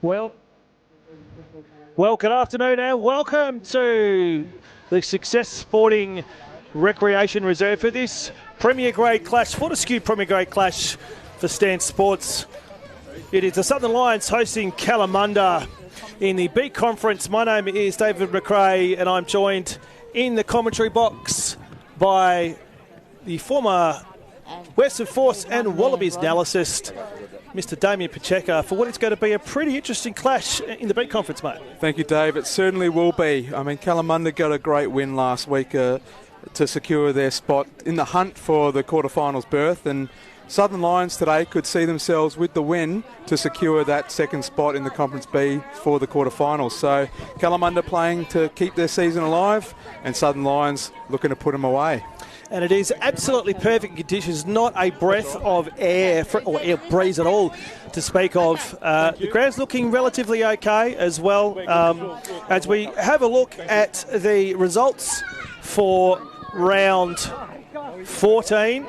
Well, good afternoon and welcome to the Success Sporting Recreation Reserve for this Premier Grade Clash, Fortescue Premier Grade Clash for Stan Sports. It is the Southern Lions hosting Kalamunda in the B Conference. My name is David McRae and I'm joined in the commentary box by the former Western Force and Wallabies analyst, Mr. Damien Pacheco, for what it's going to be a pretty interesting clash in the B Conference, mate. Thank you, Dave. It certainly will be. I mean, Kalamunda got a great win last week to secure their spot in the hunt for the quarterfinals berth, and Southern Lions today could see themselves with the win to secure that second spot in the Conference B for the quarterfinals. So Kalamunda playing to keep their season alive, and Southern Lions looking to put them away. And it is absolutely perfect conditions, not a breath of air or air breeze at all to speak of. The ground's looking relatively okay as well. As we have a look at the results for round 14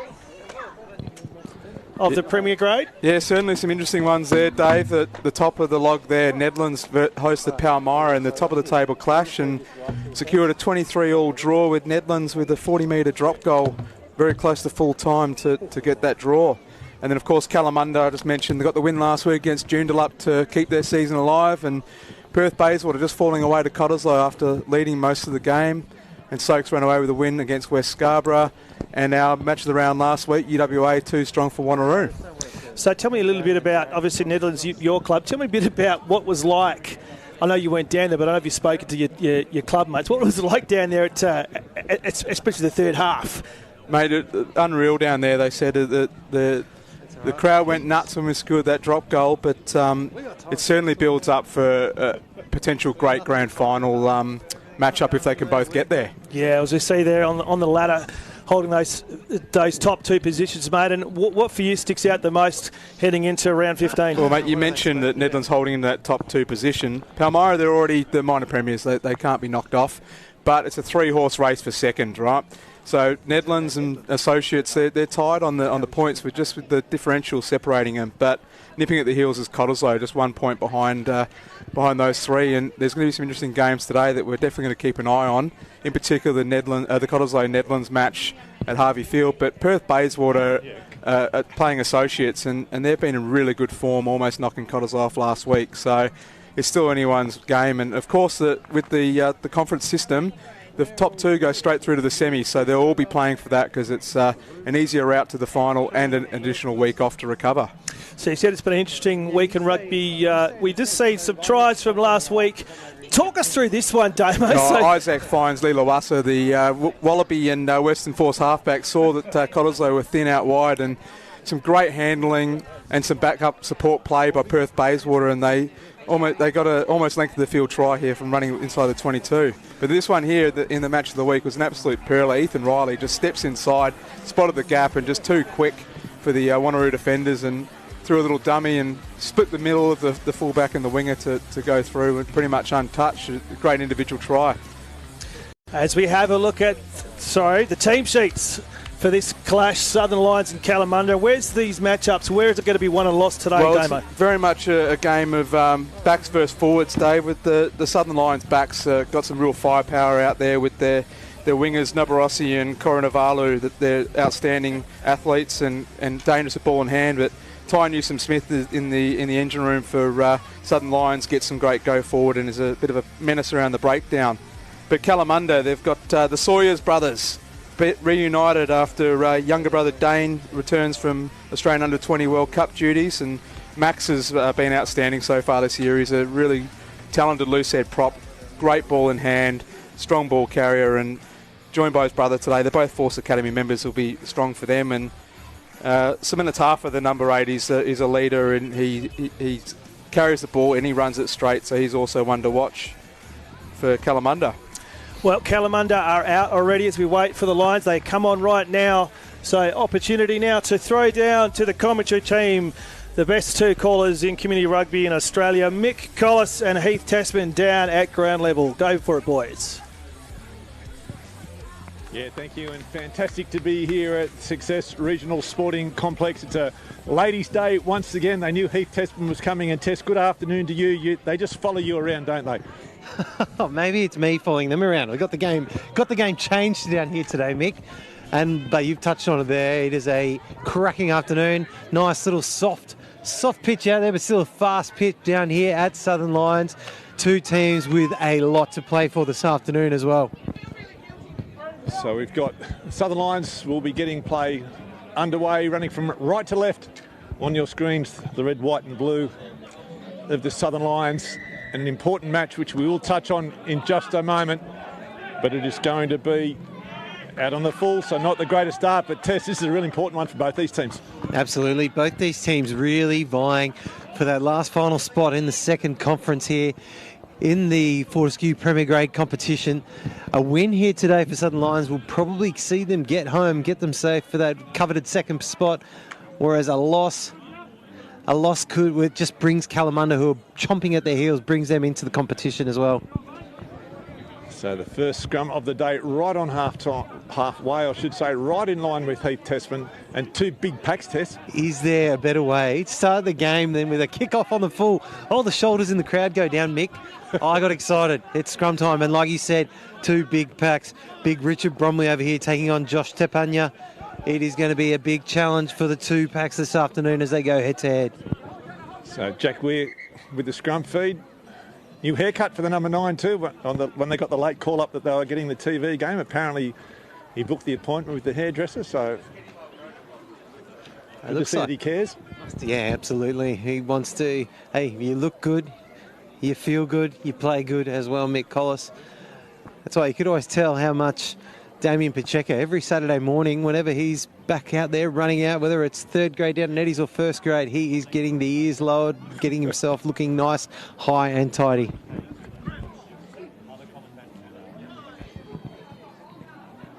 of the Premier Grade. Yeah, certainly some interesting ones there, Dave. At the top of the log there, Nedlands hosted Palmyra in the top of the table clash and secured a 23-all draw with Nedlands with a 40-metre drop goal, very close to full time to get that draw. And then, of course, Kalamunda, I just mentioned, they got the win last week against Joondalup to keep their season alive, and Perth Bayswater just falling away to Cottesloe after leading most of the game. And Soaks ran away with a win against West Scarborough. And our match of the round last week, UWA too strong for Wanneroo. So tell me a little bit about, obviously, Netherlands, your club. Tell me a bit about what was like. I know you went down there, but I don't know if you've spoken to your club mates. What was it like down there, especially the third half? Mate, unreal down there. They said that the crowd went nuts when we scored that drop goal, but it certainly builds up for a potential great grand final match-up if they can both get there. Yeah, as we see there on the ladder, holding those top two positions, mate. And what for you sticks out the most heading into round 15? Well, mate, you mentioned that Nedlands holding in that top two position. Palmyra, they're already the minor premiers. They can't be knocked off. But it's a three-horse race for second, right? So Nedlands and Associates, they're tied on the points with the differential separating them. But nipping at the heels is Cottesloe, just 1 point behind those three. And there's going to be some interesting games today that we're definitely going to keep an eye on. In particular, the Cottesloe-Nedlands match at Harvey Field. But Perth Bayswater are playing Associates, and they've been in really good form, almost knocking Cottesloe off last week. So it's still anyone's game. And, of course, with the conference system, the top two go straight through to the semis, so they'll all be playing for that because it's an easier route to the final and an additional week off to recover. So you said it's been an interesting week in rugby. We just see some tries from last week. Talk us through this one, Damo. Isaac finds Lilawassa, the Wallaby and Western Force halfback, saw that Cottesloe were thin out wide, and some great handling and some backup support play by Perth Bayswater, and they got a almost length of the field try here from running inside the 22. But this one here in the match of the week was an absolute pearler. Ethan Riley just steps inside, spotted the gap, and just too quick for the Wanneroo defenders, and threw a little dummy and split the middle of the fullback and the winger to go through, and pretty much untouched. A great individual try. As we have a look at the team sheets for this clash, Southern Lions and Kalamunda. Where's these matchups? Where is it going to be won and lost today, Damo? It's very much a game of backs versus forwards, Dave, with the Southern Lions backs got some real firepower out there with their wingers, Nabarossi and Coronavalu, that they're outstanding athletes and dangerous at ball in hand. But Ty Newsom-Smith in the engine room for Southern Lions gets some great go forward and is a bit of a menace around the breakdown. But Kalamunda, they've got the Sawyers brothers reunited after younger brother Dane returns from Australian Under-20 World Cup duties, and Max has been outstanding so far this year. He's a really talented loose-head prop, great ball in hand, strong ball carrier, and joined by his brother today. They're both Force Academy members, will be strong for them. And Samina Tafa, the number 8, is a leader, and he carries the ball and he runs it straight, so he's also one to watch for Kalamunda. Well, Kalamunda are out already as we wait for the Lions. They come on right now. So opportunity now to throw down to the commentary team the best two callers in community rugby in Australia, Mick Collis and Heath Tasman, down at ground level. Go for it, boys. Yeah, thank you, and fantastic to be here at Success Regional Sporting Complex. It's a ladies' day once again. They knew Heath Testman was coming, and Tess, good afternoon to you. They just follow you around, don't they? Oh, maybe it's me following them around. We got the game changed down here today, Mick. But you've touched on it there. It is a cracking afternoon. Nice little soft pitch out there, but still a fast pitch down here at Southern Lions. Two teams with a lot to play for this afternoon as well. So we've got Southern Lions will be getting play underway, running from right to left on your screens, the red, white and blue of the Southern Lions. An important match which we will touch on in just a moment, but it is going to be out on the full, so not the greatest start, but Tess, this is a really important one for both these teams. Absolutely, both these teams really vying for that last final spot in the second conference here in the Fortescue Premier Grade competition. A win here today for Southern Lions will probably see them get home, get them safe for that coveted second spot, whereas a loss could just brings Kalamunda, who are chomping at their heels, brings them into the competition as well. So the first scrum of the day, right on halfway, I should say, right in line with Heath Testman, and two big packs, Tess. Is there a better way? Start the game then with a kick-off on the full. All the shoulders in the crowd go down, Mick. I got excited. It's scrum time, and like you said, two big packs. Big Richard Bromley over here taking on Josh Tepanya. It is going to be a big challenge for the two packs this afternoon as they go head-to-head. So Jack Weir with the scrum feed. New haircut for the number 9 too, when they got the late call up that they were getting the TV game. Apparently he booked the appointment with the hairdresser, so it looks like he cares. Yeah, absolutely. He wants to, hey, you look good, you feel good, you play good as well, Mick Collis. That's why you could always tell how much Damien Pacheco, every Saturday morning, whenever he's back out there running out, whether it's third grade down at Eddie's or first grade, he is getting the ears lowered, getting himself looking nice, high and tidy.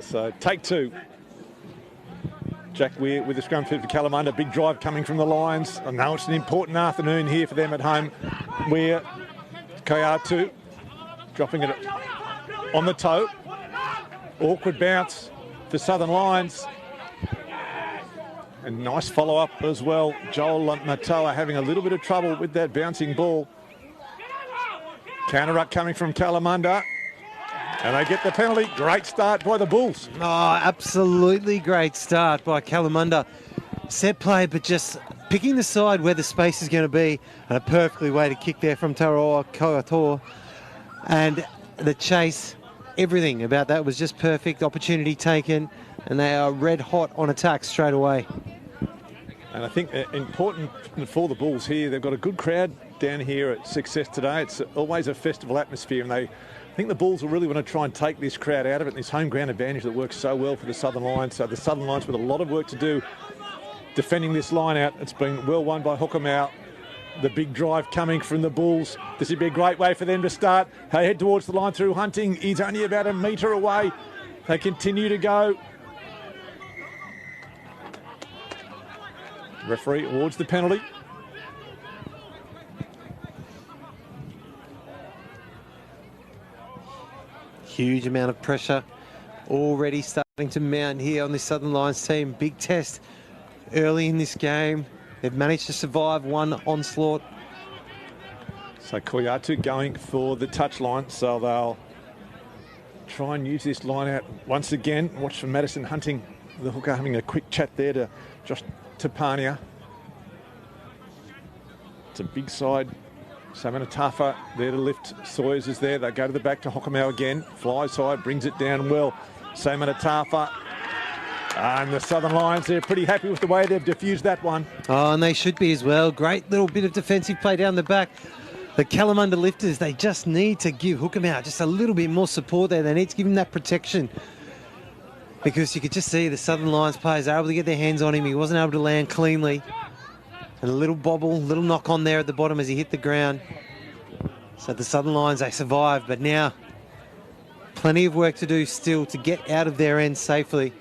So take two. Jack Weir with the scrum feed for Kalamunda. Big drive coming from the Lions. I know it's an important afternoon here for them at home. Weir, Kayatu, dropping it on the toe. Awkward bounce for Southern Lions. And nice follow-up as well. Joel Matoa having a little bit of trouble with that bouncing ball. Counter-up coming from Kalamunda. And they get the penalty. Great start by the Bulls. Oh, absolutely great start by Kalamunda. Set play, but just picking the side where the space is going to be. And a perfectly way to kick there from Taroa Koator. And the chase, everything about that was just perfect. Opportunity taken. And they are red hot on attack straight away. And I think important for the Bulls here, they've got a good crowd down here at Success today. It's always a festival atmosphere, and I think the Bulls will really want to try and take this crowd out of it, this home ground advantage that works so well for the Southern Lions. So the Southern Lions with a lot of work to do defending this line out. It's been well won by Hookamau. The big drive coming from the Bulls. This would be a great way for them to start. They head towards the line through Hunting. He's only about a metre away. They continue to go. Referee awards the penalty. Huge amount of pressure already starting to mount here on this Southern Lions team. Big test early in this game. They've managed to survive one onslaught. So Koyatu going for the touchline, so they'll try and use this line out once again. Watch for Madison Hunting, the hooker, having a quick chat there to Josh Tapania. It's a big side. Samanatafa there to lift. Sawyers is there. They go to the back to Hookamau again. Fly side, brings it down well. Samanatafa. And the Southern Lions, they're pretty happy with the way they've diffused that one. Oh, and they should be as well. Great little bit of defensive play down the back. The Kalamunda lifters, they just need to give Hookamau just a little bit more support there. They need to give him that protection. Because you could just see the Southern Lions players are able to get their hands on him. He wasn't able to land cleanly. And a little bobble, little knock on there at the bottom as he hit the ground. So the Southern Lions, they survived, but now plenty of work to do still to get out of their end safely.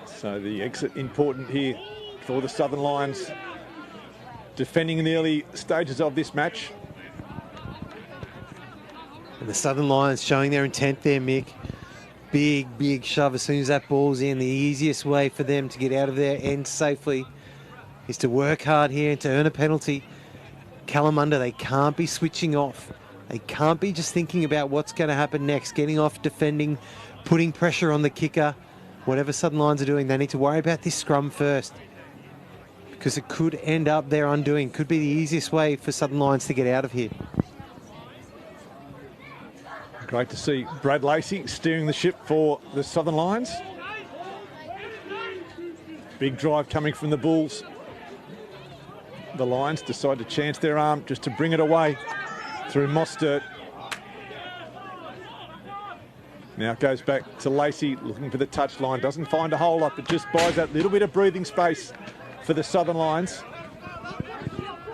So the exit important here for the Southern Lions. Defending in the early stages of this match. And the Southern Lions showing their intent there, Mick. Big shove as soon as that ball's in. The easiest way for them to get out of their end safely is to work hard here and to earn a penalty. Kalamunda, they can't be switching off. They can't be just thinking about what's going to happen next, getting off, defending, putting pressure on the kicker. Whatever Southern Lions are doing, they need to worry about this scrum first, because it could end up their undoing. Could be the easiest way for Southern Lions to get out of here. Great to see Brad Lacey steering the ship for the Southern Lions. Big drive coming from the Bulls. The Lions decide to chance their arm just to bring it away through Mostert. Now it goes back to Lacey, looking for the touchline. Doesn't find a hole up, but just buys that little bit of breathing space for the Southern Lions.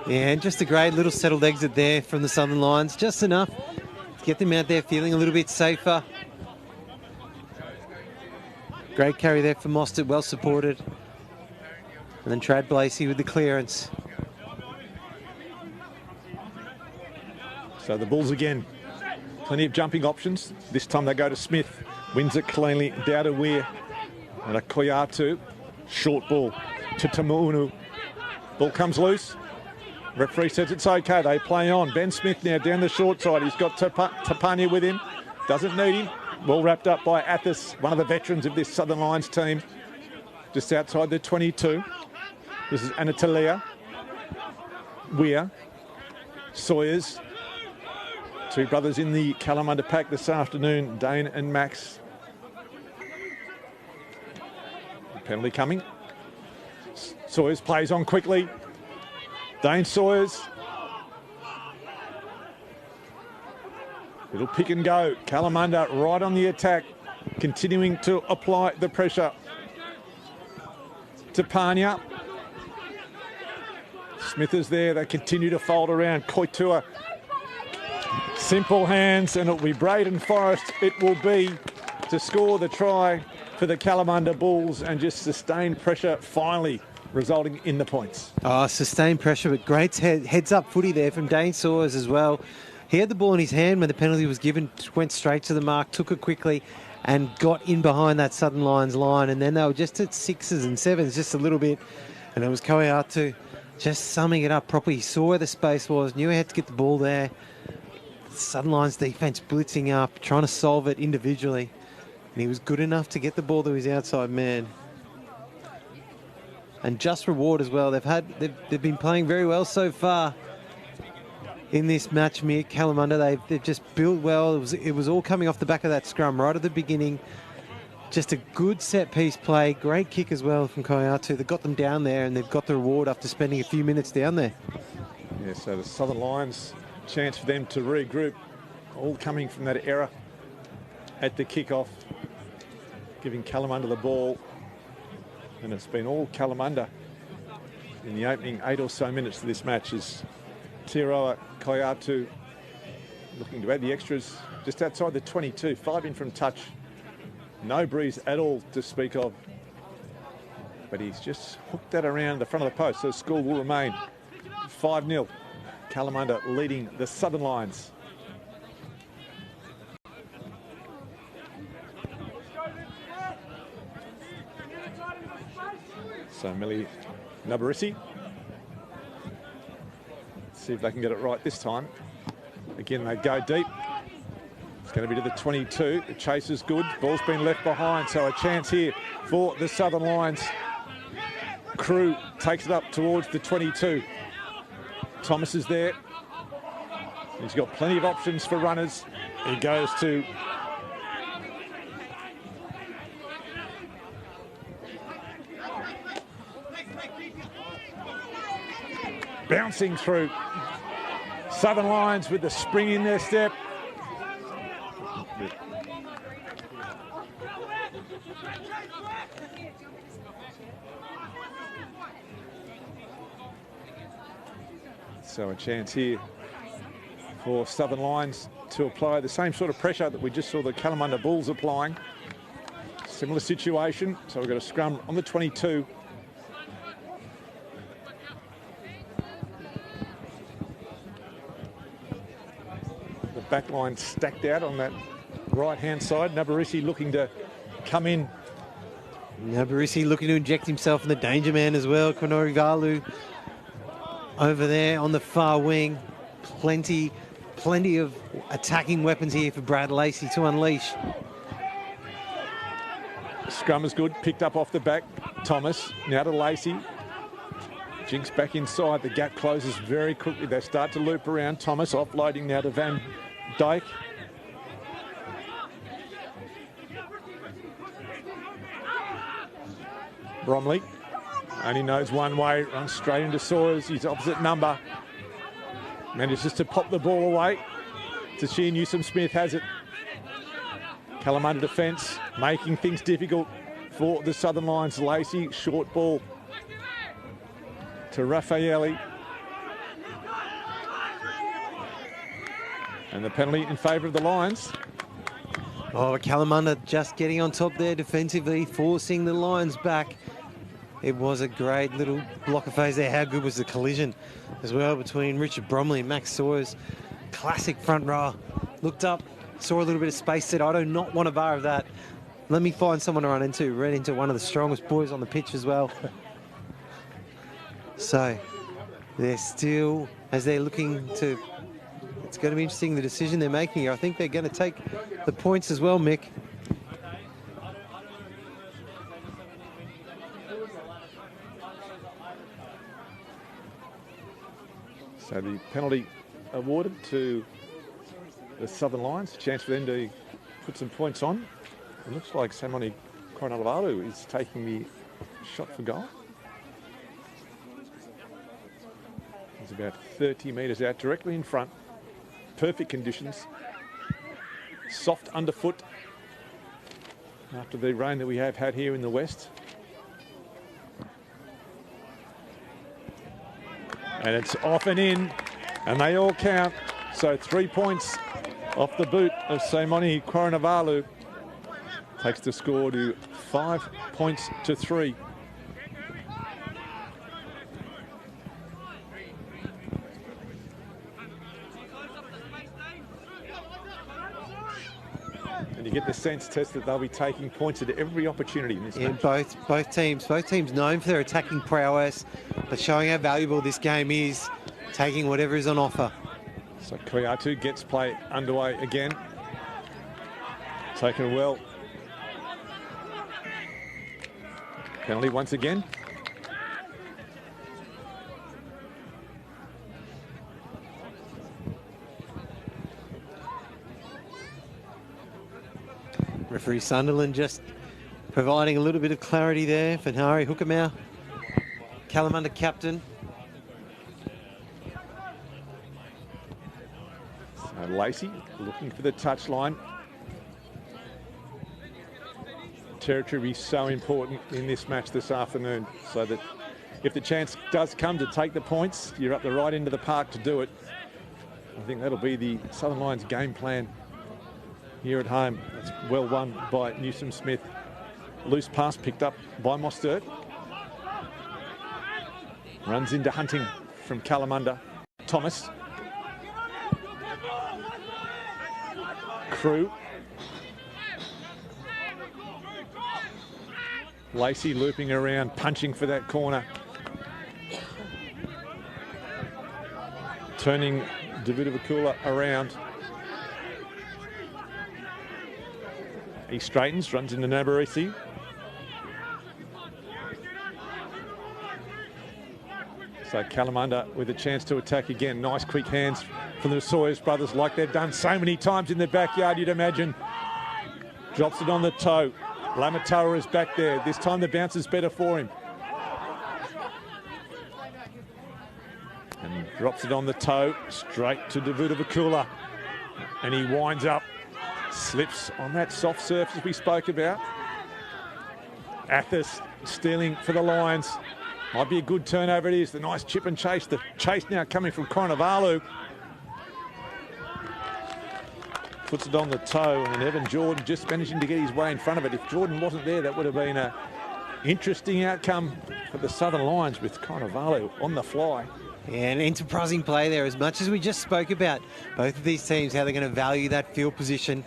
Yeah, and just a great little settled exit there from the Southern Lions. Just enough to get them out there feeling a little bit safer. Great carry there for Mostert, well supported. And then Trad Lacey with the clearance. So the Bulls again, plenty of jumping options. This time they go to Smith, wins it cleanly, down to Weir, and a Koyatu. Short ball to Tamuunu. Ball comes loose. Referee says it's okay, they play on. Ben Smith now down the short side. He's got Tapania with him, doesn't need him. Well wrapped up by Athos, one of the veterans of this Southern Lions team. Just outside the 22. This is Anatolia. Weir. Sawyers. Two brothers in the Kalamunda pack this afternoon, Dane and Max. Penalty coming. Sawyers plays on quickly. Dane Sawyers. Little pick and go. Kalamunda right on the attack, continuing to apply the pressure to Pania. Smith is there. They continue to fold around. Koitua. Simple hands, and it'll be Braden Forrest. It will be to score the try for the Kalamunda Bulls and just sustained pressure finally resulting in the points. Oh, sustained pressure, but great heads-up footy there from Dane Sawyers as well. He had the ball in his hand when the penalty was given, went straight to the mark, took it quickly and got in behind that Southern Lions line, and then they were just at 6s and 7s just a little bit, and it was Koyatu just summing it up properly. He saw where the space was, knew he had to get the ball there. Southern Lions defence blitzing up, trying to solve it individually, and he was good enough to get the ball to his outside man. And just reward as well. They've been playing very well so far in this match. Kalamunda, they've just built well. It was all coming off the back of that scrum right at the beginning. Just a good set piece play, great kick as well from Koyatu. They got them down there, and they've got the reward after spending a few minutes down there. Yeah, so the Southern Lions, chance for them to regroup, all coming from that error at the kickoff, giving Kalamunda the ball, and it's been all Kalamunda in the opening 8 or so minutes of this match as Tiroa Koyatu looking to add the extras just outside the 22, 5 in from touch, no breeze at all to speak of, but he's just hooked that around the front of the post, so the score will remain 5-0. Kalamunda leading the Southern Lions. So Millie Nabarisi. See if they can get it right this time. Again, they go deep. It's going to be to the 22. The chase is good. Ball's been left behind, so a chance here for the Southern Lions. Crew takes it up towards the 22. Thomas is there. He's got plenty of options for runners. He goes to bouncing through. Southern Lions with the spring in their step. So a chance here for Southern Lions to apply the same sort of pressure that we just saw the Kalamunda Bulls applying. Similar situation. So we've got a scrum on the 22. The back line stacked out on that right-hand side. Nabarisi looking to come in. Nabarisi looking to inject himself in the danger man as well. Konorivalu over there on the far wing. Plenty of attacking weapons here for Brad Lacey to unleash. Scrum is good, picked up off the back. Thomas, now to Lacey. Jinks back inside, the gap closes very quickly. They start to loop around. Thomas offloading now to Van Dijk. Bromley only knows one way, runs straight into Sawyers, his opposite number. Manages to pop the ball away. Tashia Newsom-Smith has it. Kalamunda defence, making things difficult for the Southern Lions. Lacey, short ball to Raffaelli. And the penalty in favour of the Lions. Oh, Kalamunda just getting on top there defensively, forcing the Lions back. It was a great little blocker phase there. How good was the collision as well between Richard Bromley and Max Sawyers? Classic front row. Looked up, saw a little bit of space, said, I do not want a bar of that. Let me find someone to run into. Ran into one of the strongest boys on the pitch as well. So they're still, as they're looking to, it's going to be interesting the decision they're making here. I think they're going to take the points as well, Mick. So the penalty awarded to the Southern Lions, a chance for them to put some points on. It looks like Samoni Coronavalu is taking the shot for goal. He's about 30 metres out, directly in front. Perfect conditions. Soft underfoot after the rain that we have had here in the west. And it's off and in, and they all count. So 3 points off the boot of Samoni Coronavalu. Takes the score to 5 points to 3. And you get the sense, Tess, that they'll be taking points at every opportunity in this match. Both teams known for their attacking prowess, but showing how valuable this game is, taking whatever is on offer. So Koyatu gets play underway again. Taken well. Penalty once again. Referee Sunderland just providing a little bit of clarity there for Hari Hukamau, Kalamunda captain. So Lacey looking for the touchline. Territory will be so important in this match this afternoon, so that if the chance does come to take the points, you're up the right end of the park to do it. I think that'll be the Southern Lions game plan here at home. That's well won by Newsom-Smith. Loose pass picked up by Mostert. Runs into Hunting from Kalamunda. Thomas. Crew. Lacey looping around, punching for that corner. Turning Davidovakula around. He straightens, runs into Nabarisi. So Kalamunda with a chance to attack again. Nice quick hands from the Sawyers brothers, like they've done so many times in the backyard, you'd imagine. Drops it on the toe. Lamatawa is back there. This time the bounce is better for him. And drops it on the toe, straight to Davidovakula. And he winds up. Slips on that soft surface we spoke about. Athos stealing for the Lions. Might be a good turnover. It is the nice chip and chase. The chase now coming from Coronavalu. Puts it on the toe, and Evan Jordan just managing to get his way in front of it. If Jordan wasn't there, that would have been an interesting outcome for the Southern Lions with Coronavalu on the fly. Yeah, an enterprising play there, as much as we just spoke about both of these teams, how they're going to value that field position.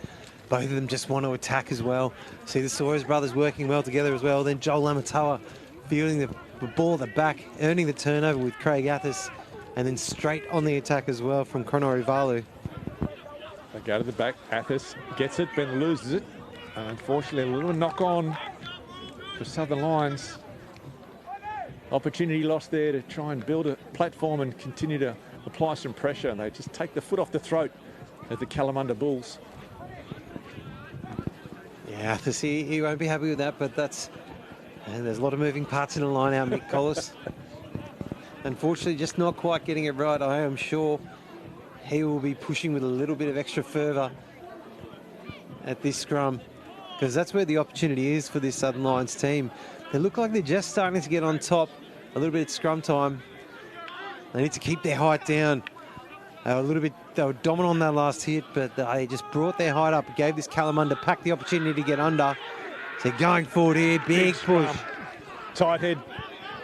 Both of them just want to attack as well. See the Sawyers brothers working well together as well. Then Joel Lamatawa fielding the ball at the back, earning the turnover with Craig Athas, and then straight on the attack as well from Krono Ivalu. They go to the back. Athas gets it, Ben loses it. And unfortunately, a little knock on for Southern Lions. Opportunity lost there to try and build a platform and continue to apply some pressure. And they just take the foot off the throat of the Kalamunda Bulls. Yeah, Athas, he won't be happy with that, but there's a lot of moving parts in the line out, Mick Collis. Unfortunately, just not quite getting it right. I am sure he will be pushing with a little bit of extra fervour at this scrum, because that's where the opportunity is for this Southern Lions team. They look like they're just starting to get on top. A little bit at scrum time. They need to keep their height down. They were dominant on that last hit, but they just brought their height up, gave this Kalamunda pack the opportunity to get under. So going forward here, big push. Tight head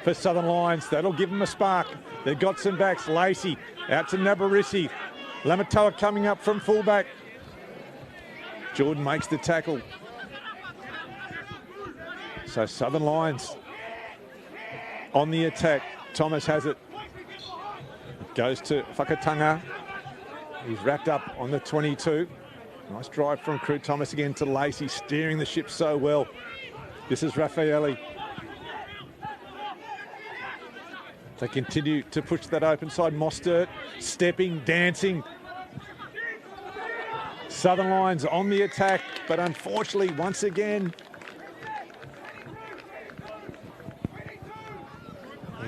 for Southern Lions. That'll give them a spark. They've got some backs. Lacey out to Nabarisi. Lamatoa coming up from fullback. Jordan makes the tackle. So Southern Lions on the attack. Thomas has it. Goes to Whakatanga. He's wrapped up on the 22. Nice drive from Crew Thomas again to Lacey, steering the ship so well. This is Raffaelli. They continue to push that open side. Mostert stepping, dancing. Southern Lions on the attack, but unfortunately, once again,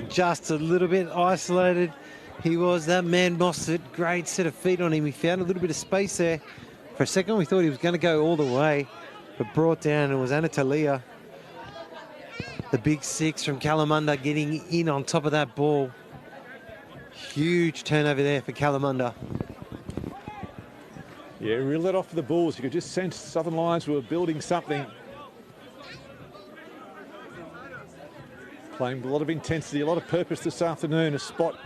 just a little bit isolated. He was that man, Mostert. Great set of feet on him. He found a little bit of space there. For a second, we thought he was going to go all the way, but brought down. It was Anatolia, the big six from Kalamunda, getting in on top of that ball. Huge turnover there for Kalamunda. Yeah, reeled it off for the Bulls. You could just sense Southern Lions were building something. Playing with a lot of intensity, a lot of purpose this afternoon. A spot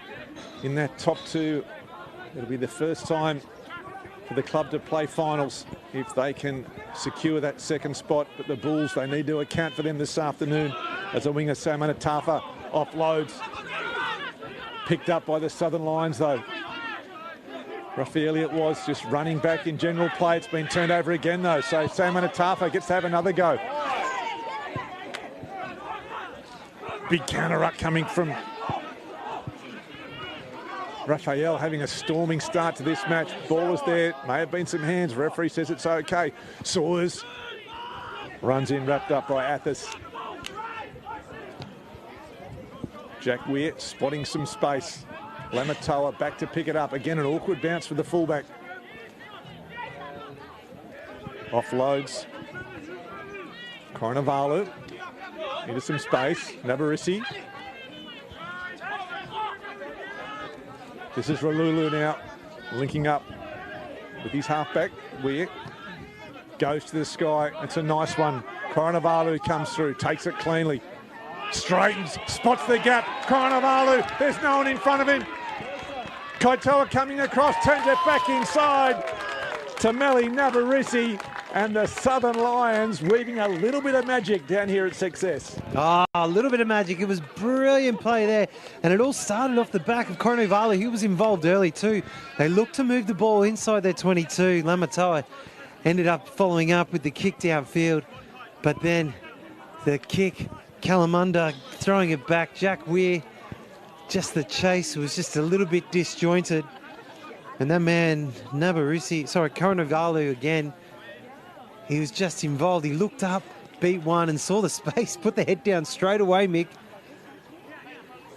in that top two. It'll be the first time for the club to play finals if they can secure that second spot. But the Bulls, they need to account for them this afternoon as a winger, Sam Anatafa, offloads. Picked up by the Southern Lions, though. Raffaelli it was, just running back in general play. It's been turned over again, though. So Sam Anatafa gets to have another go. Big counter-up coming from Raphael, having a storming start to this match. Ball is there. May have been some hands. Referee says it's okay. Sawyers runs in, wrapped up by Athas. Jack Weir spotting some space. Lamatoa back to pick it up. Again, an awkward bounce for the fullback. Offloads. Coronavalu into some space. Nabarisi. This is Ralulu now, linking up with his halfback. Weir goes to the sky. It's a nice one. Coronavalu comes through, takes it cleanly. Straightens, spots the gap. Coronavalu, there's no one in front of him. Kaitoa coming across, turns it back inside to Meli Nabarisi, and the Southern Lions weaving a little bit of magic down here at Success. A little bit of magic. It was brilliant play there, and it all started off the back of Coronavalu. He was involved early too. They looked to move the ball inside their 22. Lamatoa ended up following up with the kick downfield, but then the kick, Kalamunda throwing it back. Jack Weir, just the chase was just a little bit disjointed. And that man, Coronavalu again, he was just involved. He looked up, beat one and saw the space, put the head down straight away, Mick.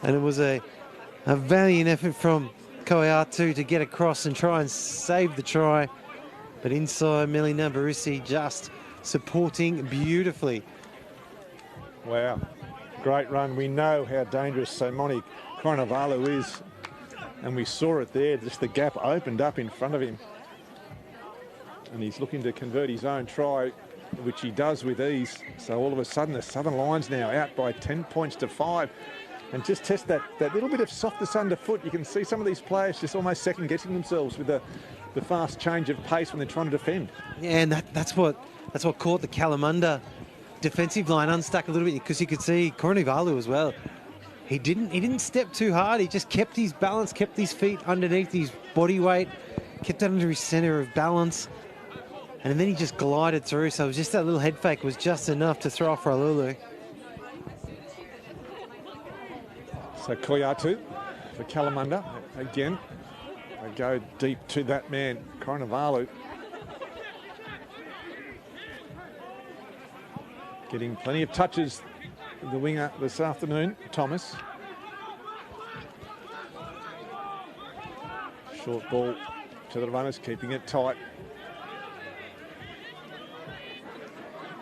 And it was a valiant effort from Koiatu to get across and try and save the try. But inside, Meli Nabarisi just supporting beautifully. Wow, great run. We know how dangerous Simone Coronavalu is, and we saw it there, just the gap opened up in front of him. And he's looking to convert his own try, which he does with ease. So all of a sudden, the Southern Lions now out by 10 points to 5. and just test that little bit of softness underfoot. You can see some of these players just almost second-guessing themselves with the fast change of pace when they're trying to defend. Yeah, and that's what caught the Kalamunda defensive line unstuck a little bit, because you could see Koronivalu as well. He didn't step too hard. He just kept his balance, kept his feet underneath his body weight, kept it under his centre of balance, and then he just glided through. So it was just that little head fake was just enough to throw off Ralulu. So Koyatu for Kalamunda again. They go deep to that man, Koronivalu. Getting plenty of touches, the winger this afternoon, Thomas. Short ball to the runners, keeping it tight.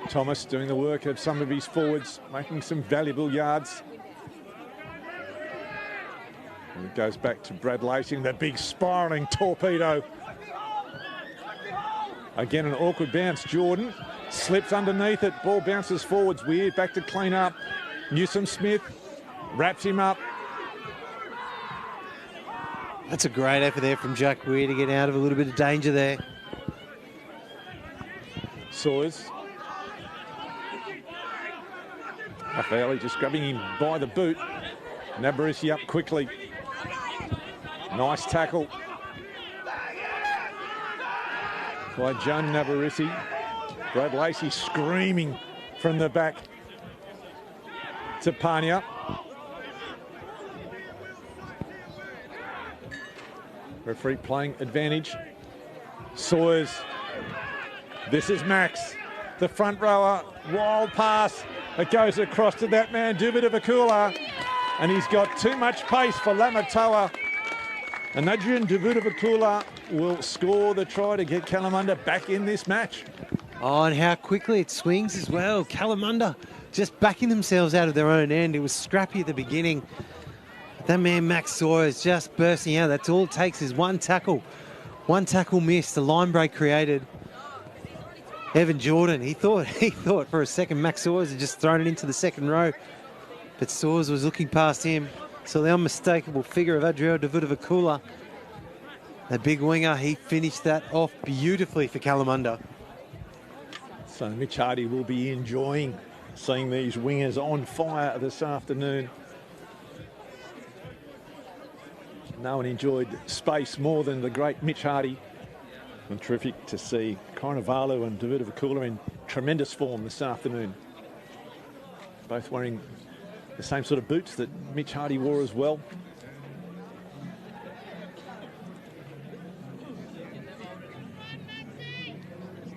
Thomas doing the work of some of his forwards, making some valuable yards. And it goes back to Brad Lacing, the big spiralling torpedo. Again, an awkward bounce. Jordan slips underneath it. Ball bounces forwards. Weird, back to clean up. Newsom Smith wraps him up. That's a great effort there from Jack Weir to get out of a little bit of danger there. Sawyers. Raffaelli just grabbing him by the boot. Nabarisi up quickly. Nice tackle by John Nabarisi. Brad Lacey screaming from the back to Pania. Referee playing advantage. Sawyers. This is Max, the front rower. Wild pass. It goes across to that man, Duvitavakula. And he's got too much pace for Lamatoa. And Adrian Duvitavakula will score the try to get Kalamunda back in this match. Oh, and how quickly it swings as well. Kalamunda just backing themselves out of their own end. It was scrappy at the beginning. But that man, Max Sawyers, just bursting out. That's all it takes is one tackle. One tackle missed, the line break created. Evan Jordan, he thought for a second Max Sawyers had just thrown it into the second row. But Sawyers was looking past him. So the unmistakable figure of Adriel Duvitavakula, the big winger, he finished that off beautifully for Kalamunda. So Mitch Hardy will be enjoying seeing these wingers on fire this afternoon. No one enjoyed space more than the great Mitch Hardy. And terrific to see Koronivalu and Duvitavakula in tremendous form this afternoon. Both wearing the same sort of boots that Mitch Hardy wore as well.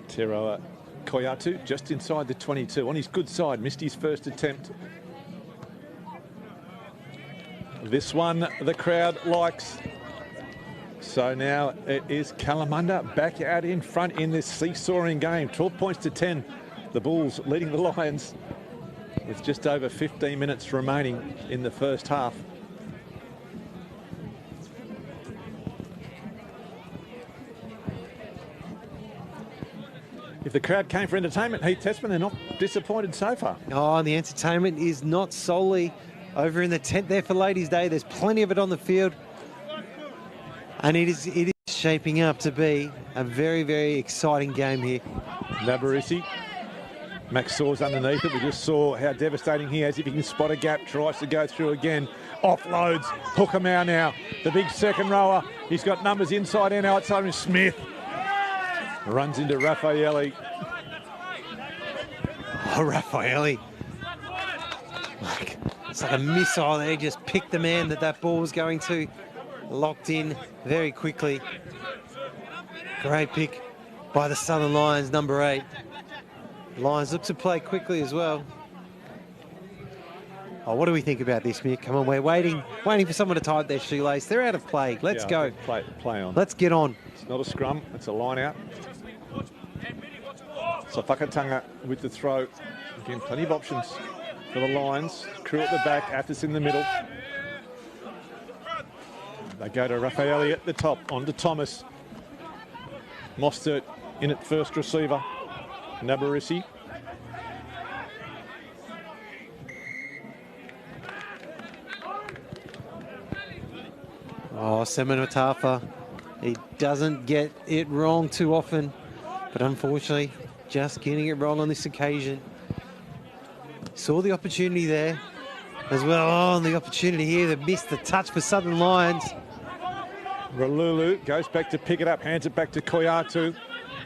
Teroa Koyatu just inside the 22 on his good side, missed his first attempt. This one the crowd likes. So now it is Kalamunda back out in front in this seesawing game. 12 points to 10. The Bulls leading the Lions with just over 15 minutes remaining in the first half. If the crowd came for entertainment, Heath Testman, they're not disappointed so far. Oh, and the entertainment is not solely over in the tent there for Ladies' Day. There's plenty of it on the field. And it is shaping up to be a very, very exciting game here. Nabarisi. Max Sawyers underneath it. We just saw how devastating he is. If he can spot a gap, tries to go through again. Offloads. Hookamau now. The big second rower. He's got numbers inside and outside him. Smith runs into Raffaelli. Oh, Raffaelli. It's like a missile there. He just picked the man that ball was going to. Locked in very quickly. Great pick by the Southern Lions, number 8. Lions look to play quickly as well. Oh, what do we think about this, Mick? Come on, we're waiting for someone to tie up their shoelace. They're out of play. Let's go. Play on. Let's get on. It's not a scrum. It's a line out. So Whakatanga with the throw. Again, plenty of options for the Lions. Crew at the back, Athos in the middle. They go to Raffaelli at the top, on to Thomas. Mostert in at first receiver. Nabarisi. Oh, Seminatafa, he doesn't get it wrong too often, but unfortunately, just getting it wrong on this occasion. Saw the opportunity there as well. Oh, and the opportunity here to miss the touch for Southern Lions. Ralulu goes back to pick it up, hands it back to Koyatu.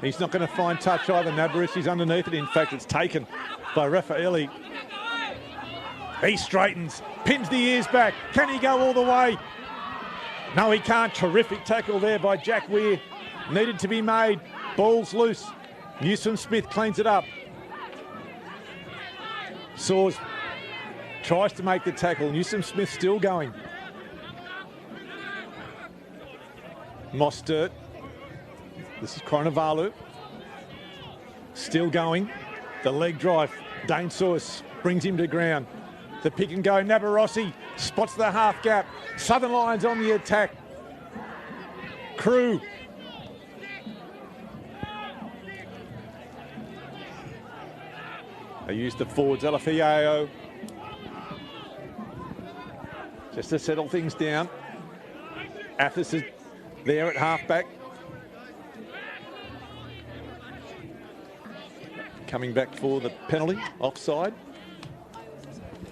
He's not going to find touch either. Nabarisi's underneath it. In fact, it's taken by Raffaelli. He straightens, pins the ears back. Can he go all the way? No, he can't. Terrific tackle there by Jack Weir. Needed to be made. Ball's loose. Newsom Smith cleans it up. Saws tries to make the tackle. Newsom Smith still going. Mostert. This is Coronavalu. Still going. The leg drive. Dane Sauce brings him to ground. The pick and go. Nabarossi spots the half gap. Southern Lions on the attack. Crew. They use the forwards. Alafiao. Just to settle things down. Athos is there at halfback. Coming back for the penalty, offside.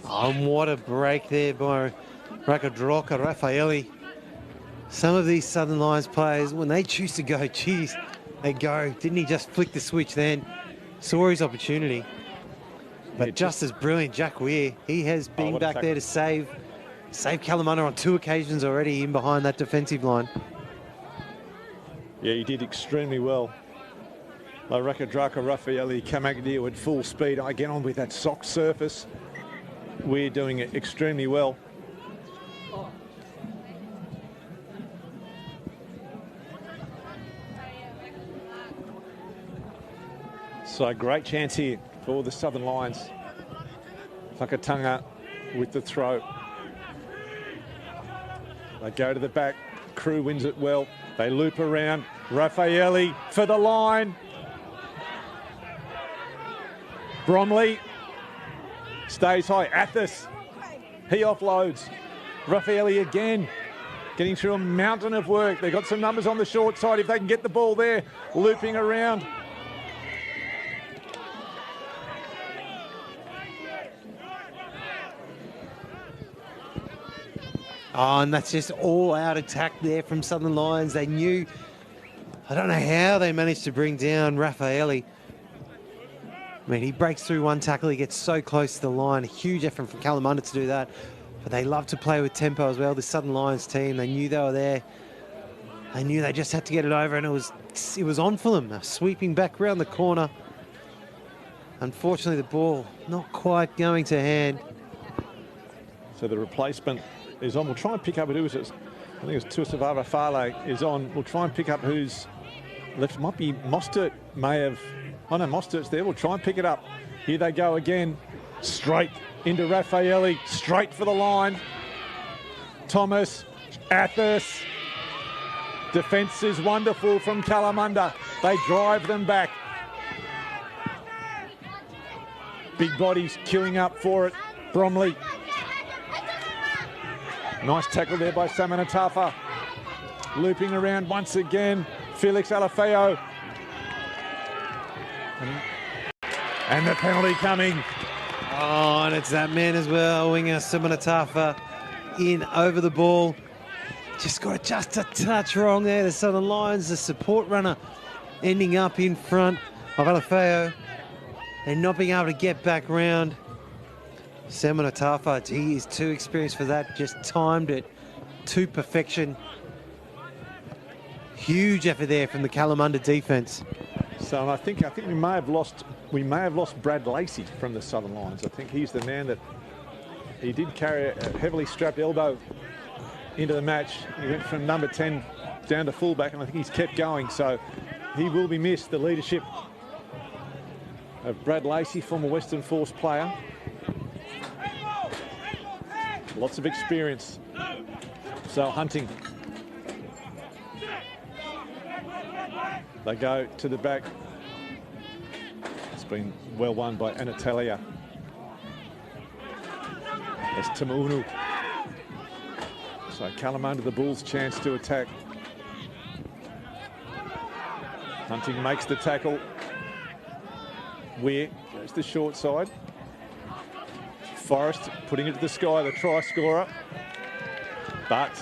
Oh, and what a break there by Rakadroka Raffaelli. Some of these Southern Lions players, when they choose to go, geez, they go. Didn't he just flick the switch then? Saw his opportunity. But Yeah, just as brilliant, Jack Weir, he has been what a back tackle. there to save Kalamunda on 2 occasions already in behind that defensive line. Yeah, he did extremely well. Rakadraka Raffaelli Kamagadio at full speed. I get on with that sock surface. We're doing it extremely well. So great chance here for the Southern Lions. Whakatanga with the throw. They go to the back. Crew wins it well. They loop around. Raffaelli for the line. Bromley stays high. Athos, he offloads. Raffaelli again, getting through a mountain of work. They've got some numbers on the short side. If they can get the ball there, looping around. Oh, and that's just all out attack there from Southern Lions. They knew, I don't know how they managed to bring down Raffaelli. I mean, he breaks through one tackle, he gets so close to the line. A huge effort from Kalamunda to do that. But they love to play with tempo as well. The Southern Lions team, they knew they were there. They knew they just had to get it over, and it was on for them. Sweeping back around the corner. Unfortunately, the ball not quite going to hand. So the replacement is on. We'll try and pick up who is it. I think it's Tuasavara Fale is on. We'll try and pick up who's left. Might be Mostert may have. Oh no, Mostert's there. We'll try and pick it up. Here they go again. Straight into Raffaelli. Straight for the line. Thomas. Athos. Defence is wonderful from Kalamunda. They drive them back. Big bodies queuing up for it. Bromley. Nice tackle there by Samanatafa. Looping around once again. Felix Alafeo. And the penalty coming. Oh, and it's that man as well, winger Samanatafa in over the ball. Just got just a touch wrong there. The Southern Lions, the support runner, ending up in front of Alafeo and not being able to get back round. Samanatafa, he is too experienced for that. Just timed it to perfection. Huge effort there from the Kalamunda defence. So I think we may have lost Brad Lacey from the Southern Lions. I think he's the man that he did carry a heavily strapped elbow into the match. He went from number 10 down to fullback, and I think he's kept going. So he will be missed. The leadership of Brad Lacey, former Western Force player. Lots of experience. So Hunting. They go to the back. It's been well won by Anatolia. It's Tamaunu. So Kalamunda, the Bulls' chance to attack. Hunting makes the tackle. Weir goes the short side. Forrest putting it to the sky, the try scorer. But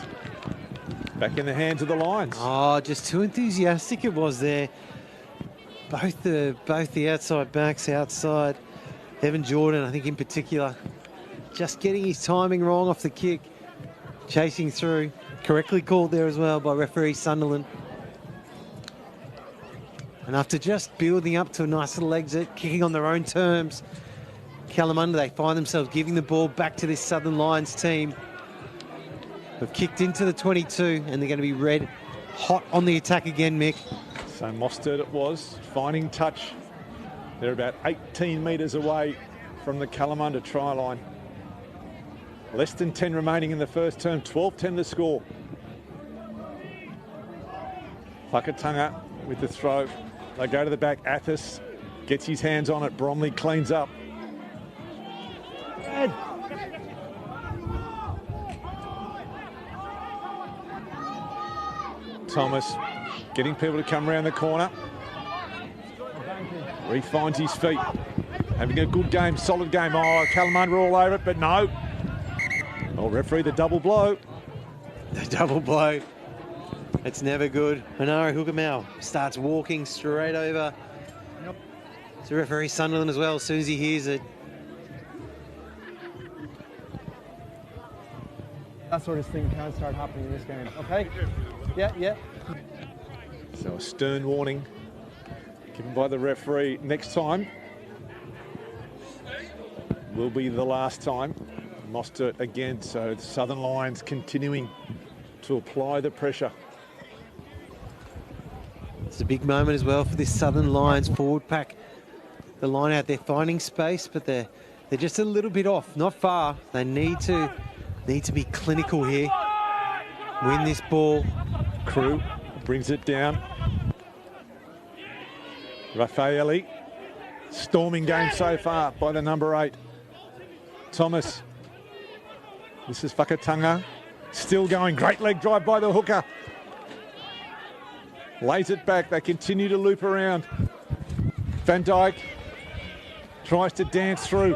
back in the hands of the Lions. Oh, just too enthusiastic it was there. Both the outside backs outside. Evan Jordan, I think in particular, just getting his timing wrong off the kick. Chasing through. Correctly called there as well by referee Sunderland. And after just building up to a nice little exit, kicking on their own terms, Kalamunda, they find themselves giving the ball back to this Southern Lions team. They've kicked into the 22 and they're going to be red hot on the attack again, Mick. So Mostert it was, finding touch. They're about 18 metres away from the Kalamunda try line. Less than 10 remaining in the first term, 12-10 the score. Whakatunga with the throw. They go to the back. Athos gets his hands on it. Bromley cleans up. Thomas getting people to come around the corner. He finds his feet. Having a good game, solid game. Oh, Kalamunda all over it, but no. Oh, referee, the double blow. The double blow. It's never good. Manara Hukamau starts walking straight over to referee Sunderland as well as soon as he hears it. That sort of thing can start happening in this game. Okay? Yeah. So a stern warning given by the referee. Next time will be the last time. Mostert again, so the Southern Lions continuing to apply the pressure. It's a big moment as well for this Southern Lions forward pack. The line out there finding space, but they're just a little bit off, not far. They need to be clinical here. Win this ball. Crew brings it down. Raffaelli, storming game so far by the number 8. Thomas. This is Whakatunga. Still going. Great leg drive by the hooker. Lays it back. They continue to loop around. Van Dijk tries to dance through.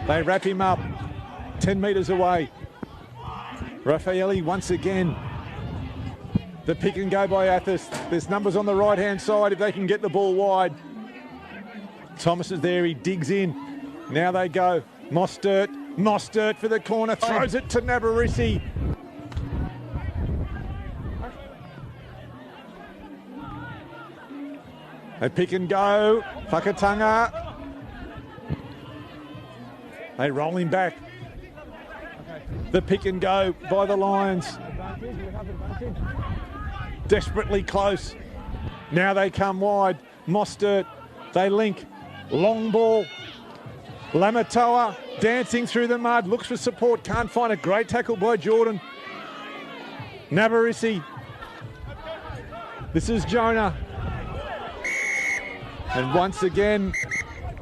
They wrap him up. 10 metres away. Raffaelli once again. The pick and go by Athos. There's numbers on the right-hand side if they can get the ball wide. Thomas is there. He digs in. Now they go. Mostert for the corner. Throws it to Navarisi. They pick and go. Whakatunga. They roll him back. The pick and go by the Lions. Desperately close. Now they come wide. Mostert. They link. Long ball. Lamatoa dancing through the mud. Looks for support. Can't find a great tackle by Jordan. Navarisi. This is Jonah. And once again,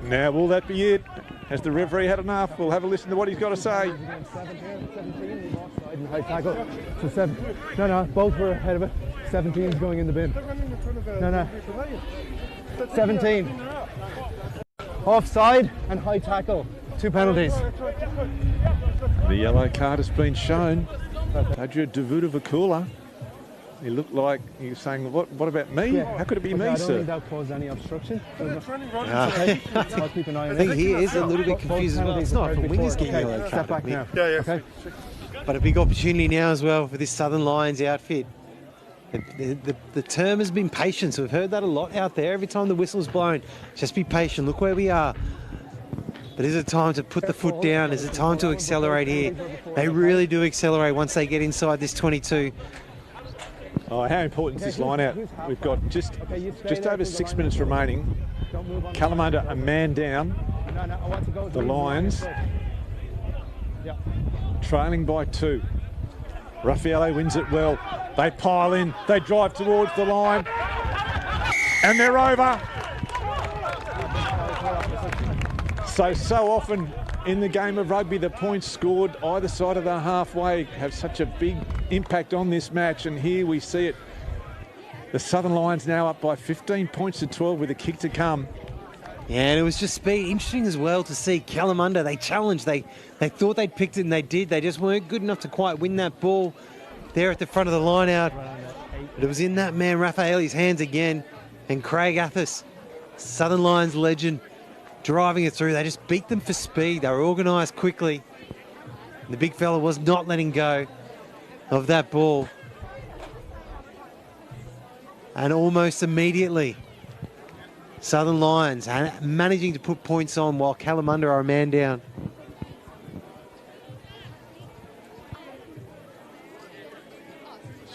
now will that be it? Has the referee had enough? We'll have a listen to what he's got to say. No, both were ahead of it. 17's going in the bin. No. 17. Offside and high tackle. 2 penalties. The yellow card has been shown. Tadra Davudavakula. He looked like he was saying, what about me? Yeah. How could it be me, I don't sir? think that caused any obstruction. I'll keep an eye on I think it. he is a little bit confused as well. It's not from wingers getting yellow card. Step back now. Yeah. Okay. But a big opportunity now as well for this Southern Lions outfit. The term has been patience. We've heard that a lot out there. Every time the whistle's blown, just be patient. Look where we are. But is it time to put the foot down? Is it time to accelerate here? They really do accelerate once they get inside this 22. Oh, how important is this line out? We've got just over 6 minutes remaining. Kalamunda a man down. The Lions trailing by 2. Raffaello wins it well. They pile in. They drive towards the line. And they're over. So often in the game of rugby. The points scored either side of the halfway have such a big impact on this match, and here we see it. The Southern Lions now up by 15 points to 12 with a kick to come. Yeah, and it was just speed. Interesting as well to see Kalamunda. They challenged. They thought they'd picked it, and they did. They just weren't good enough to quite win that ball there at the front of the line out. But it was in that man, Raffaele's hands again. And Craig Athos, Southern Lions legend, driving it through. They just beat them for speed. They were organised quickly. The big fella was not letting go of that ball. And almost immediately, Southern Lions managing to put points on while Kalamunda are a man down.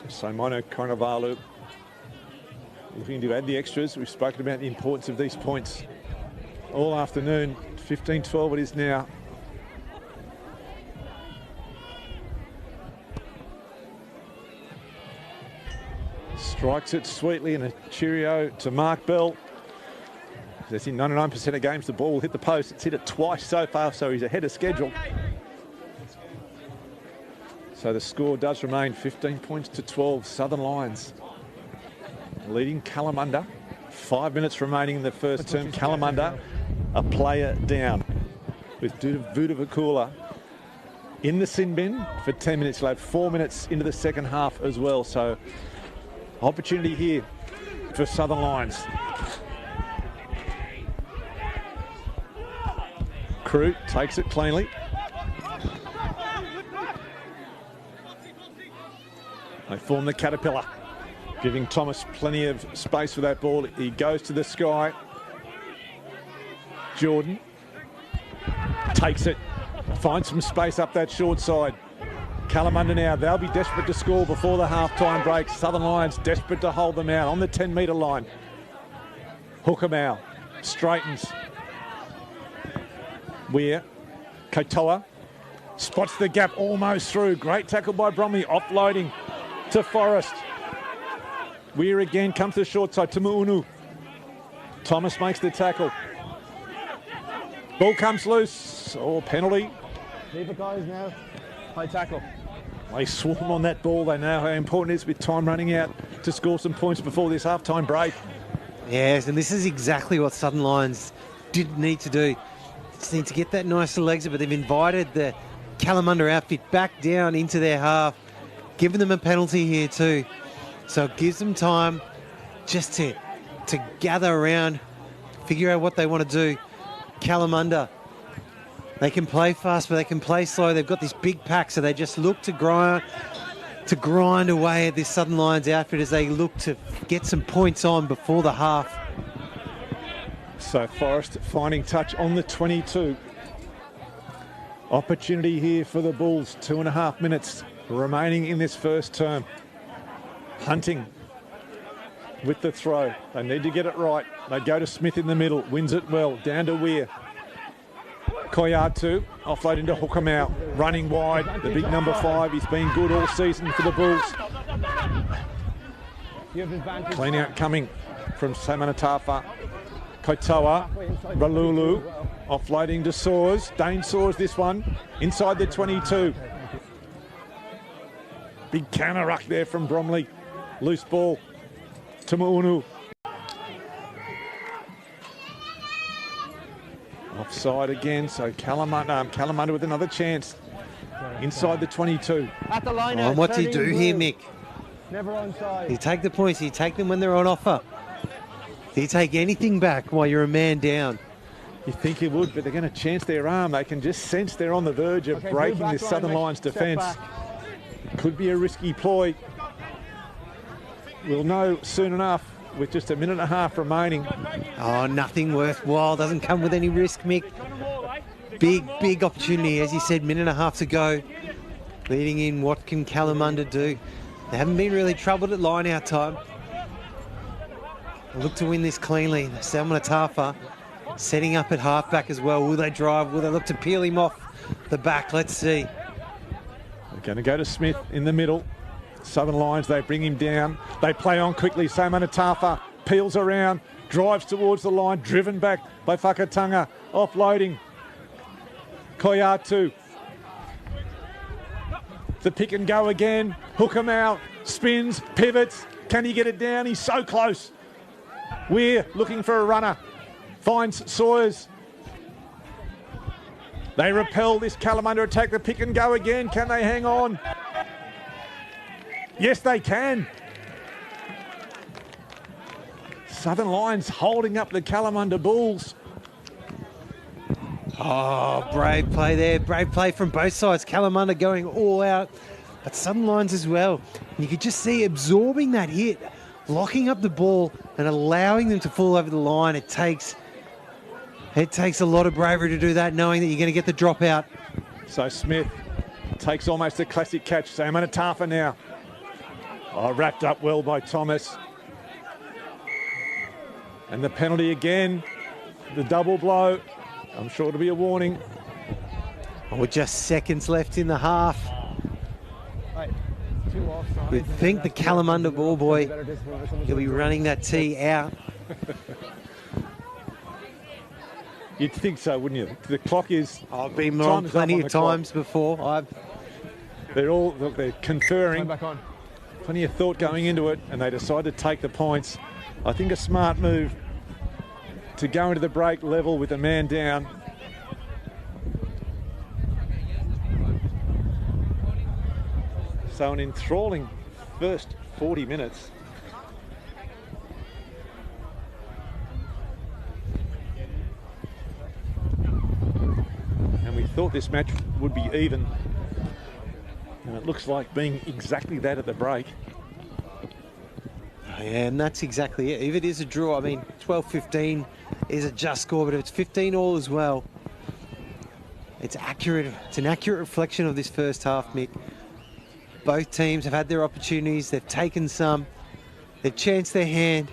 Simona Carnavalu looking to add the extras. We've spoken about the importance of these points all afternoon. 15-12 it is now. Strikes it sweetly and a cheerio to Mark Bell. As in 99% of games, the ball will hit the post. It's hit it twice so far, so he's ahead of schedule. So the score does remain 15 points to 12. Southern Lions leading Kalamunda. 5 minutes remaining in the first term. Kalamunda, a player down with Vudavakula in the sin bin for 10 minutes. He'll have 4 minutes into the second half as well. So opportunity here for Southern Lions. Crew takes it cleanly. They form the caterpillar, giving Thomas plenty of space for that ball. He goes to the sky. Jordan takes it, finds some space up that short side. Kalamunda now, they'll be desperate to score before the half-time break. Southern Lions desperate to hold them out on the 10-metre line. Hookamau straightens. Weir, Kotoa spots the gap almost through. Great tackle by Bromley, offloading to Forrest. Weir again comes to the short side to Muunu. Thomas makes the tackle. Ball comes loose. Oh, penalty. Leave it, guys, now. High tackle. They swarm on that ball. They know how important it is with time running out to score some points before this half-time break. Yes, and this is exactly what Southern Lions didn't need to do. Just need to get that nice little exit, but they've invited the Kalamunda outfit back down into their half, giving them a penalty here too. So it gives them time just to gather around, figure out what they want to do. Kalamunda, they can play fast, but they can play slow. They've got this big pack, so they just look to grind away at this Southern Lions outfit as they look to get some points on before the half. So Forrest finding touch on the 22. Opportunity here for the Bulls. 2.5 minutes remaining in this first term. Hunting with the throw. They need to get it right. They go to Smith in the middle. Wins it well. Down to Weir. Koyatu offload into Hookamau. Running wide. The big number 5. He's been good all season for the Bulls. Clean out coming from Samanatafa. Kotoa, Ralulu, offloading to Soares. Dane Soares this one, inside the 22. Big counter ruck there from Bromley. Loose ball to Muunu. Offside again, so Kalamunda with another chance. Inside the 22. At the line Oh, out, and what's he do turning here, blue. Mick? Never onside. You take the points, you take them when they're on offer. Do you take anything back while you're a man down? You think he would, but they're going to chance their arm. They can just sense they're on the verge of Okay, breaking blue back this line, Southern Mick. Lions Step defence. back. Could be a risky ploy. We'll know soon enough with just a minute and a half remaining. Oh, nothing worthwhile. Doesn't come with any risk, Mick. Big opportunity. As you said, minute and a half to go. Leading in, what can Kalamunda do? They haven't been really troubled at line-out time. They look to win this cleanly. Samanatafa setting up at halfback as well. Will they drive? Will they look to peel him off the back? Let's see. They're going to go to Smith in the middle. Southern Lions, they bring him down. They play on quickly. Samanatafa peels around, drives towards the line, driven back by Whakatanga, offloading. Koyatu. The pick and go again. Hook him out. Spins, pivots. Can he get it down? He's so close. We're looking for a runner. Finds Sawyers. They repel this Kalamunda attack. The pick and go again. Can they hang on? Yes, they can. Southern Lions holding up the Kalamunda Bulls. Oh, brave play there. Brave play from both sides. Kalamunda going all out, but Southern Lions as well. And you could just see absorbing that hit, locking up the ball and allowing them to fall over the line. It takes a lot of bravery to do that, knowing that you're going to get the dropout. So Smith takes almost a classic catch. Sam Tafa now. Oh, wrapped up well by Thomas. And the penalty again. The double blow. I'm sure it'll be a warning. With just seconds left in the half. You'd think the Kalamunda ball boy, he'll be running that tee out. You'd think so, wouldn't you? The clock is... I've been wrong plenty of times before. They're conferring. Plenty of thought going into it, and they decide to take the points. I think a smart move to go into the break level with a man down. So an enthralling first 40 minutes. And we thought this match would be even. And it looks like being exactly that at the break. Yeah, and that's exactly it. If it is a draw, I mean, 12-15 is a just score, but if it's 15 all as well, it's accurate. It's an accurate reflection of this first half, Mick. Both teams have had their opportunities. They've taken some. They've chanced their hand.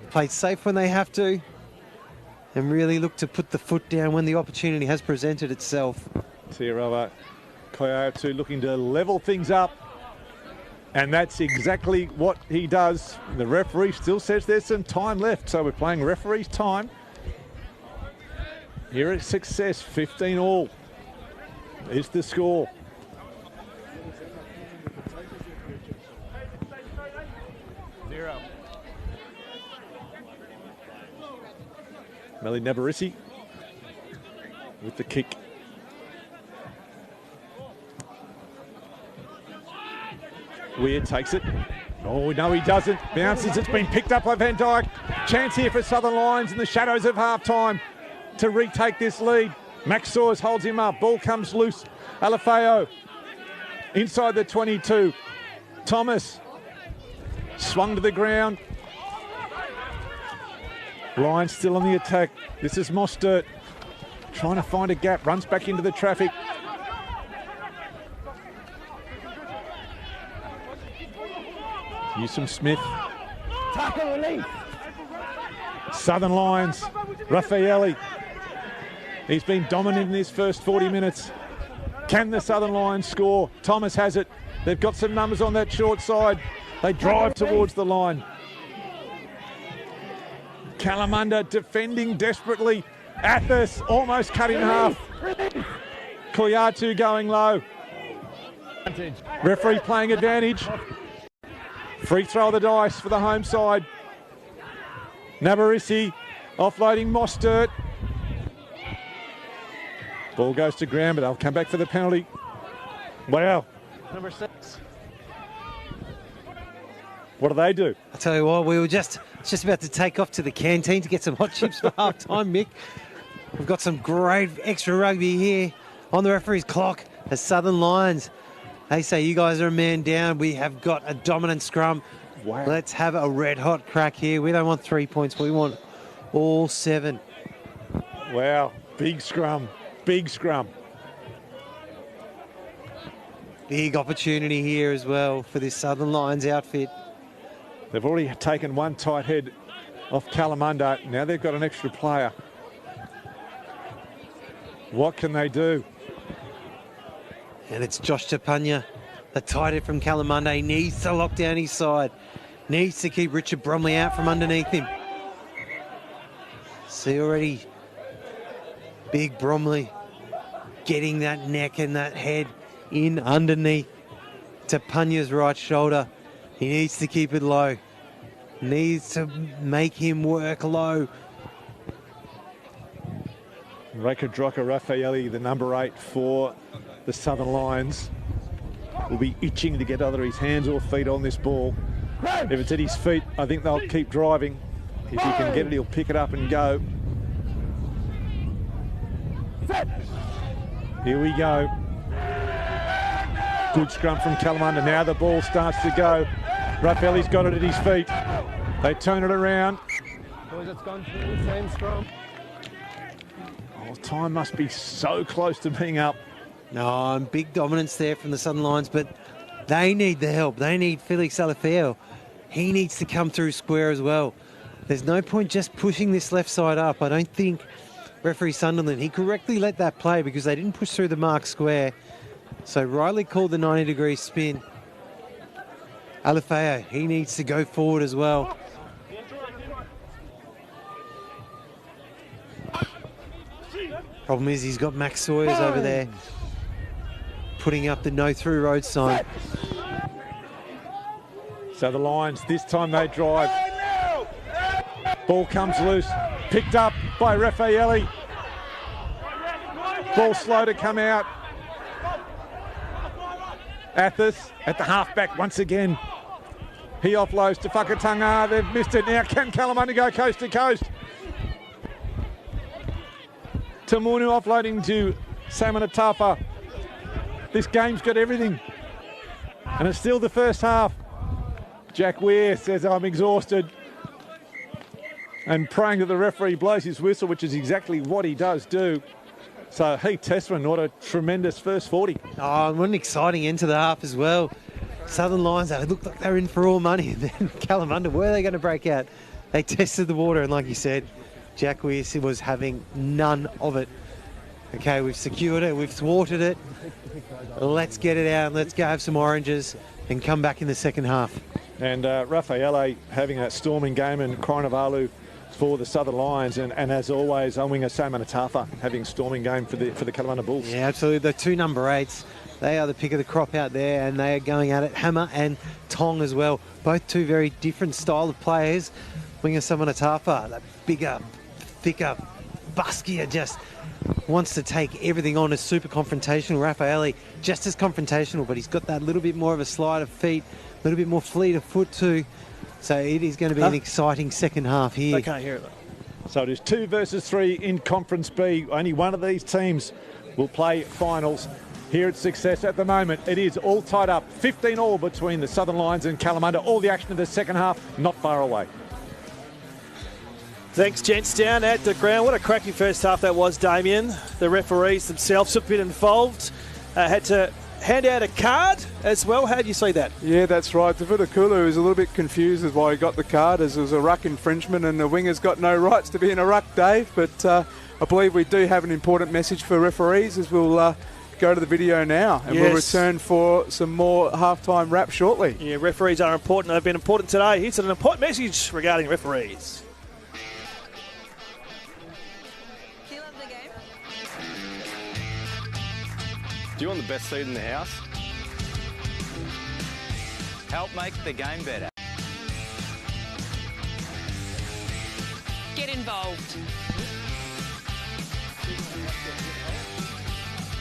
Played safe when they have to, and really look to put the foot down when the opportunity has presented itself. Tiarova Koyatu looking to level things up. And that's exactly what he does. The referee still says there's some time left, so we're playing referee's time. Here at Success, 15 all is the score. Melly Nabarisi with the kick. Weir takes it. Oh, no, he doesn't. Bounces. It's been picked up by Van Dyke. Chance here for Southern Lions in the shadows of half-time to retake this lead. Max Sawyers holds him up. Ball comes loose. Alafeo inside the 22. Thomas swung to the ground. Lions still on the attack. This is Mostert trying to find a gap. Runs back into the traffic. Newsom Smith. Tackle relief. Southern Lions. Raffaelli. He's been dominant in his first 40 minutes. Can the Southern Lions score? Thomas has it. They've got some numbers on that short side. They drive towards the line. Kalamunda defending desperately. Athos almost cut in half. Koyatu going low. Referee playing advantage. Free throw of the dice for the home side. Nabarisi offloading Mostert. Ball goes to ground, but they'll come back for the penalty. Wow. Number 6. What do they do? I tell you what, we were just about to take off to the canteen to get some hot chips for half time, Mick. We've got some great extra rugby here on the referee's clock as Southern Lions. They say, you guys are a man down. We have got a dominant scrum. Wow. Let's have a red-hot crack here. We don't want 3 points. We want all 7. Wow. Big scrum. Big scrum. Big opportunity here as well for this Southern Lions outfit. They've already taken one tight head off Kalamunda. Now they've got an extra player. What can they do? And it's Josh Tapanya, the tight head from Kalamunda. He needs to lock down his side. Needs to keep Richard Bromley out from underneath him. See already Big Bromley getting that neck and that head in underneath to Punya's right shoulder. He needs to keep it low. Needs to make him work low. Rakadroka Raffaelli, the number 8 for the Southern Lions, will be itching to get either his hands or feet on this ball. If it's at his feet, I think they'll keep driving. If he can get it, he'll pick it up and go. Here we go. Good scrum from Kalamunda. Now the ball starts to go. Raffaelli's got it at his feet. They turn it around. Boys, it's gone through the same scrum. Oh, time must be so close to being up. No, big dominance there from the Southern Lions, but they need the help. They need Felix Alafeo. He needs to come through square as well. There's no point just pushing this left side up. I don't think referee Sunderland, he correctly let that play because they didn't push through the mark square. So rightly called the 90-degree spin. Alafeo, he needs to go forward as well. Problem is he's got Max Sawyers over there putting up the no through road sign. So the Lions, this time they drive. Ball comes loose, picked up by Raffaelli. Ball slow to come out. Athos at the halfback once again. He offloads to Whakatanga. They've missed it. Now can Kalamunda go coast to coast? Tamunu offloading to Samanatafa. This game's got everything. And it's still the first half. Jack Weir says, I'm exhausted. And praying that the referee blows his whistle, which is exactly what he does do. So Heath Tessman, what a tremendous first 40. Oh, what an exciting end to the half as well. Southern Lions, they looked like they were in for all money. And then Kalamunda, were they going to break out? They tested the water, and like you said, Jack Weir was having none of it. Okay, we've secured it, we've thwarted it. Let's get it out, let's go have some oranges and come back in the second half. And Raffaele having a storming game, and Coronavalu for the Southern Lions, and as always, Onwinga Samanatafa having storming game for the Kalamunda Bulls. Yeah, absolutely. The two number 8s, they are the pick of the crop out there, and they are going at it. Hammer and Tong as well. Both two very different style of players. Winga Samanatafa, that bigger, thicker, buskier, just wants to take everything on, as super confrontational. Raffaele, just as confrontational, but he's got that little bit more of a slide of feet, a little bit more fleet of foot too. So it is going to be an exciting second half here. They can't hear it though. So it is 2 versus 3 in Conference B. Only one of these teams will play finals here at Success. At the moment, it is all tied up. 15-all between the Southern Lions and Kalamunda. All the action of the second half, not far away. Thanks, gents. Down at the ground. What a cracking first half that was, Damien. The referees themselves a bit involved. Had to hand out a card as well. How do you see that? Yeah, that's right. Tavutakulu is a little bit confused as why he got the card, as it was a ruck infringement and the winger's got no rights to be in a ruck, Dave. But I believe we do have an important message for referees, as we'll go to the video now, and we'll return for some more halftime wrap shortly. Yeah, referees are important. They've been important today. Here's an important message regarding referees. Do you love the game? Do you want the best seat in the house? Help make the game better. Get involved.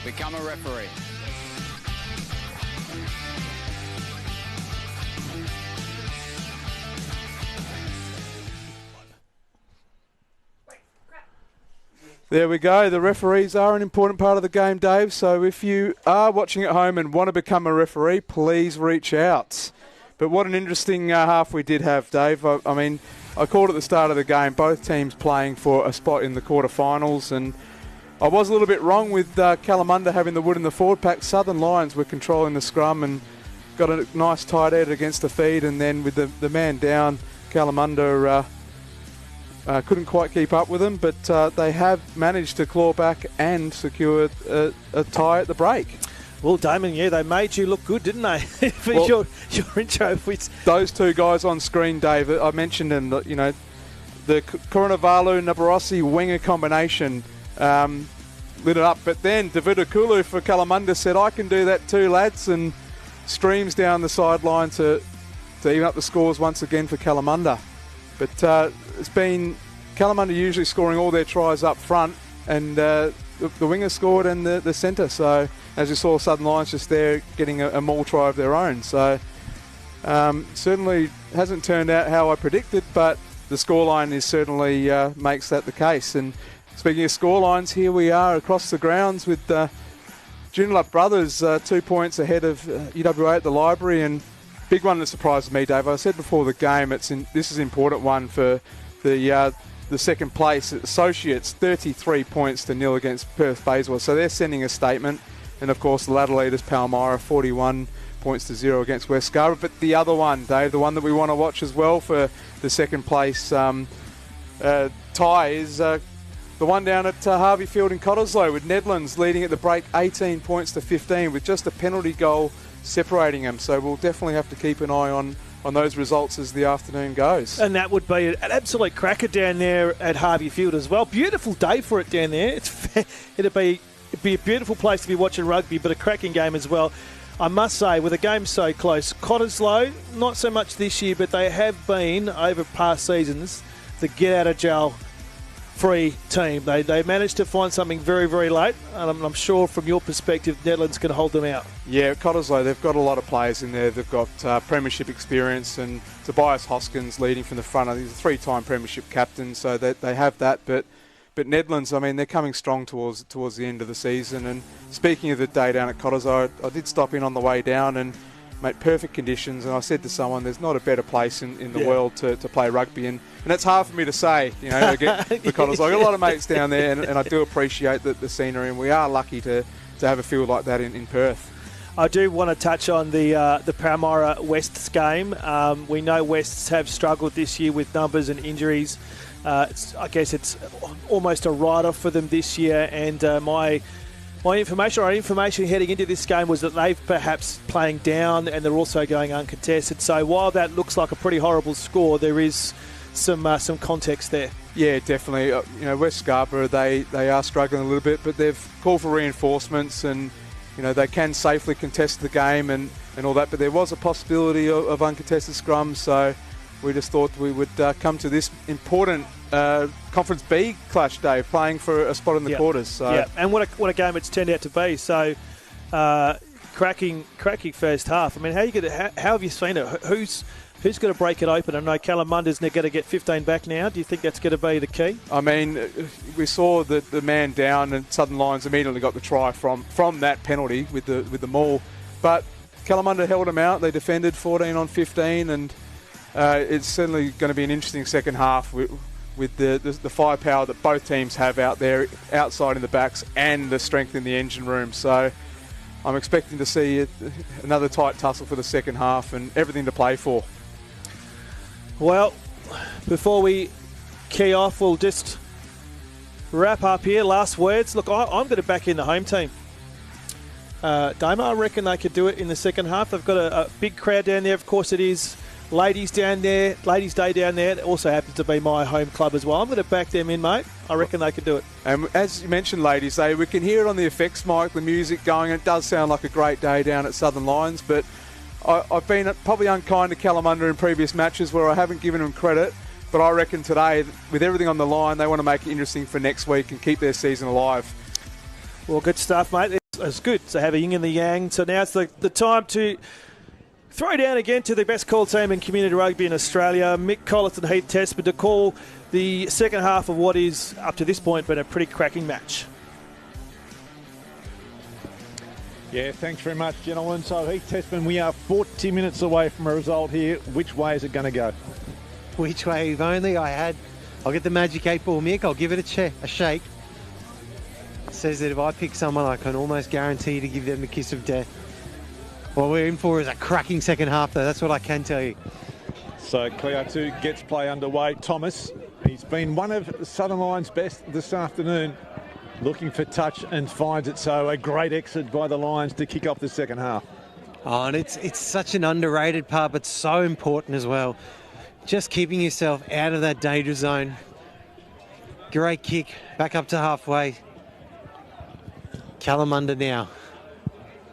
Become a referee. There we go. The referees are an important part of the game, Dave. So if you are watching at home and want to become a referee, please reach out. But what an interesting half we did have, Dave. I mean, I called at the start of the game, both teams playing for a spot in the quarterfinals, and I was a little bit wrong with Kalamunda having the wood in the forward pack. Southern Lions were controlling the scrum and got a nice tight head against the feed, and then with the man down, Kalamunda couldn't quite keep up with them, but they have managed to claw back and secure a tie at the break. Well, Damon, yeah, they made you look good, didn't they? For your intro. Those two guys on screen, Dave, I mentioned them, you know, the Coronavalu Nabarossi winger combination. lit it up. But then Davidakulu for Kalamunda said, I can do that too, lads, and streams down the sideline to even up the scores once again for Kalamunda. But it's been Kalamunda usually scoring all their tries up front, and the winger scored and the centre. So as you saw, Southern Lions just there getting a maul try of their own. So certainly hasn't turned out how I predicted, but the scoreline is certainly makes that the case. And speaking of scorelines, here we are across the grounds with Joondalup Brothers 2 points ahead of UWA at the Library. And big one that surprised me, Dave. I said before the game, this is an important one for the second place. Associates 33 points to 0 against Perth Bayswater. So they're sending a statement. And of course, the ladder leaders Palmyra 41 points to 0 against West Scarborough. But the other one, Dave, the one that we want to watch as well for the second place tie is the one down at Harveyfield in Cottesloe, with Nedlands leading at the break 18 points to 15 with just a penalty goal separating them. So we'll definitely have to keep an eye on those results as the afternoon goes. And that would be an absolute cracker down there at Harveyfield as well. Beautiful day for it down there. It'd be a beautiful place to be watching rugby, but a cracking game as well. I must say, with a game so close, Cottesloe, not so much this year, but they have been, over past seasons, the get-out-of-jail-free team. They managed to find something very, very late, and I'm sure from your perspective, Netherlands can hold them out. Yeah, Cottesloe, they've got a lot of players in there. They've got premiership experience, and Tobias Hoskins leading from the front. I think he's a 3-time premiership captain, so they have that, But Nedlands, I mean, they're coming strong towards the end of the season. And speaking of the day down at Cottesloe, I did stop in on the way down, and mate, perfect conditions. And I said to someone, there's not a better place in the world to play rugby. And that's hard for me to say, to get the Cottesloe. I've got a lot of mates down there, and I do appreciate the scenery. And we are lucky to have a field like that in Perth. I do want to touch on the Palmyra Wests game. We know Wests have struggled this year with numbers and injuries. I guess it's almost a write-off for them this year, and my information heading into this game was that they've perhaps playing down, and they're also going uncontested. So while that looks like a pretty horrible score, there is some context there. Yeah, definitely. West Scarborough, they are struggling a little bit, but they've called for reinforcements, and they can safely contest the game and all that. But there was a possibility of uncontested scrums, so we just thought we would come to this important Conference B clash, Dave, playing for a spot in the quarters. So. Yeah, and what a game it's turned out to be. So cracking first half. I mean, how have you seen it? Who's going to break it open? I know Kalamunda's going to get 15 back now. Do you think that's going to be the key? I mean, we saw the man down, and Southern Lions immediately got the try from that penalty with the maul. But Kalamunda held them out. They defended 14 on 15, and it's certainly going to be an interesting second half with the firepower that both teams have out there, outside in the backs, and the strength in the engine room. So I'm expecting to see another tight tussle for the second half and everything to play for. Well, before we key off, we'll just wrap up here. Last words. Look, I'm going to back in the home team. Damo, I reckon they could do it in the second half. They've got a big crowd down there. Of course, it is Ladies down there, Ladies' Day down there. It also happens to be my home club as well. I'm going to back them in, mate. I reckon they could do it. And as you mentioned, Ladies' Day, we can hear it on the effects mic, the music going. It does sound like a great day down at Southern Lions, but I've been probably unkind to Kalamunda in previous matches where I haven't given them credit. But I reckon today, with everything on the line, they want to make it interesting for next week and keep their season alive. Well, good stuff, mate. It's good to have a yin and the yang. So now it's the time to throw down again to the best called team in community rugby in Australia, Mick Collis and Heath Testman, to call the second half of what is, up to this point, been a pretty cracking match. Yeah, thanks very much, gentlemen. So, Heath Testman, we are 40 minutes away from a result here. Which way is it going to go? Which way? If only I'll get the magic 8-ball, Mick. I'll give it a shake. It says that if I pick someone, I can almost guarantee to give them the kiss of death. What we're in for is a cracking second half, though. That's what I can tell you. So Cleo 2 gets play underway. Thomas, he's been one of Southern Lions' best this afternoon, looking for touch and finds it. So a great exit by the Lions to kick off the second half. Oh, and it's such an underrated part, but so important as well. Just keeping yourself out of that danger zone. Great kick, back up to halfway. Kalamunda now.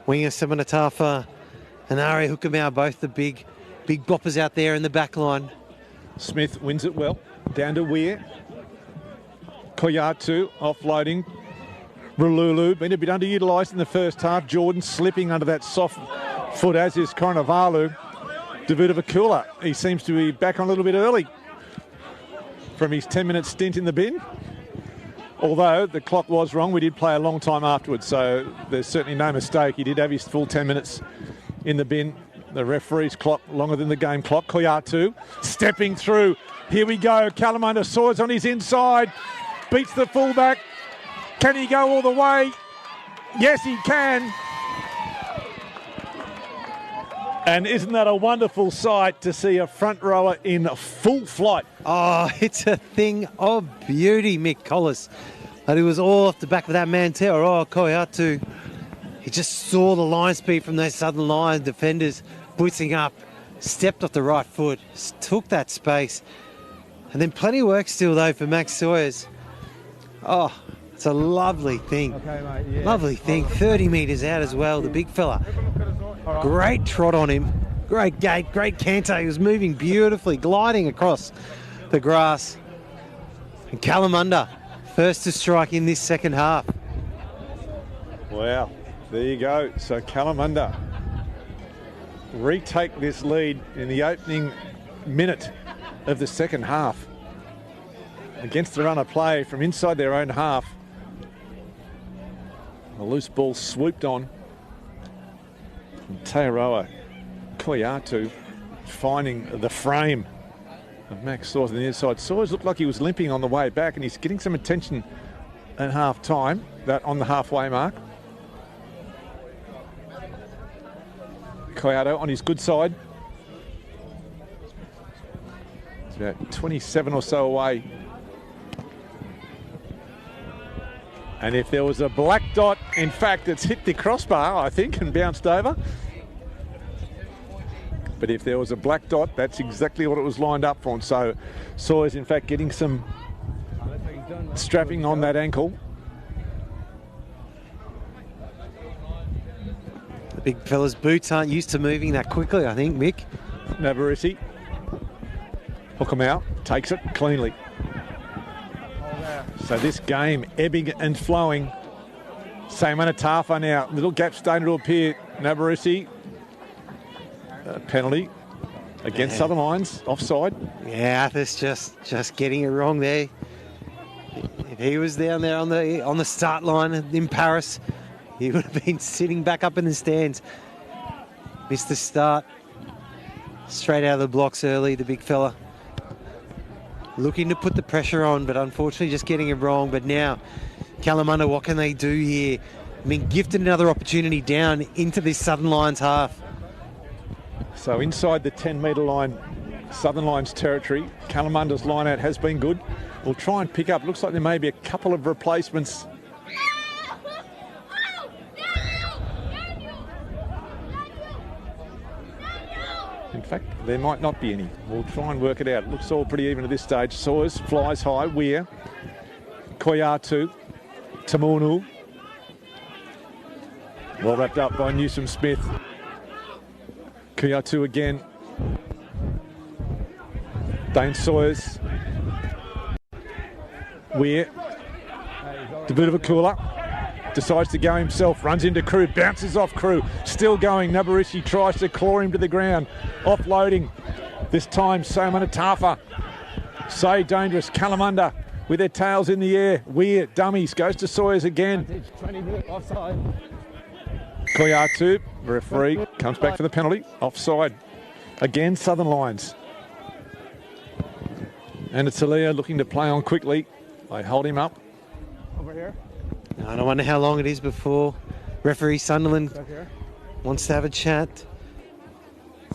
Winger Semanatafa and Ari Hukamau, both the big boppers out there in the back line. Smith wins it well. Down to Weir. Koyatu offloading. Rululu been a bit underutilised in the first half. Jordan slipping under that soft foot, as is Coronavalu. Davutavakula, he seems to be back on a little bit early from his 10-minute stint in the bin. Although the clock was wrong, we did play a long time afterwards, so there's certainly no mistake. He did have his full 10 minutes in the bin. The referee's clock longer than the game clock. Koyatu stepping through. Here we go. Kalamunda Sawyers on his inside. Beats the fullback. Can he go all the way? Yes, he can. And isn't that a wonderful sight to see a front rower in full flight? Oh, it's a thing of beauty, Mick Collis. And it was all off the back of that man, Te'oroa Koyatu. He just saw the line speed from those Southern Lions defenders blitzing up, stepped off the right foot, took that space. And then plenty of work still, though, for Max Sawyers. Oh, it's a lovely thing. Okay, mate, yeah. Lovely thing. 30 metres out as well, the big fella. Great trot on him. Great gait, great canter. He was moving beautifully, gliding across the grass. And Kalamunda, first to strike in this second half. Wow, there you go. So Kalamunda retake this lead in the opening minute of the second half against the run of play from inside their own half. A loose ball swooped on. Te'oroa Koyatu finding the frame of Max Sawyers on the inside. Sawyers looked like he was limping on the way back, and he's getting some attention at half time, that on the halfway mark. Koyatu on his good side. It's about 27 or so away. And if there was a black dot, in fact, it's hit the crossbar, I think, and bounced over. But if there was a black dot, that's exactly what it was lined up for. And so Sawyers, in fact, getting some strapping on that ankle. The big fella's boots aren't used to moving that quickly, I think, Mick. Navarisi. Hook him out, takes it cleanly. So this game ebbing and flowing. Semanatafa now, little gap starting to appear. Navarisi, penalty against Southern Lions, offside. Yeah, Athos just getting it wrong there. If he was down there on the start line in Paris, he would have been sitting back up in the stands. Missed the start. Straight out of the blocks early, the big fella. Looking to put the pressure on, but unfortunately just getting it wrong. But now, Kalamunda, what can they do here? I mean, gifted another opportunity down into this Southern Lions half. So inside the 10-metre line, Southern Lions territory, Kalamunda's line-out has been good. We'll try and pick up. Looks like there may be a couple of replacements. In fact, there might not be any. We'll try and work it out. It looks all pretty even at this stage. Sawyers flies high. Weir. Koyatu. Tamunu. Well wrapped up by Newsom Smith. Koyatu again. Dane Sawyers. Weir. Davutavakula. Decides to go himself, runs into Crew, bounces off Crew, still going. Nabarisi tries to claw him to the ground, offloading. This time, Semanatafa. So dangerous. Kalamunda with their tails in the air. Weir, dummies, goes to Sawyers again. Offside. Koyatu, referee, comes back for the penalty. Offside. Again, Southern Lions. And it's Alia looking to play on quickly. They hold him up. Over here. I don't wonder how long it is before referee Sunderland wants to have a chat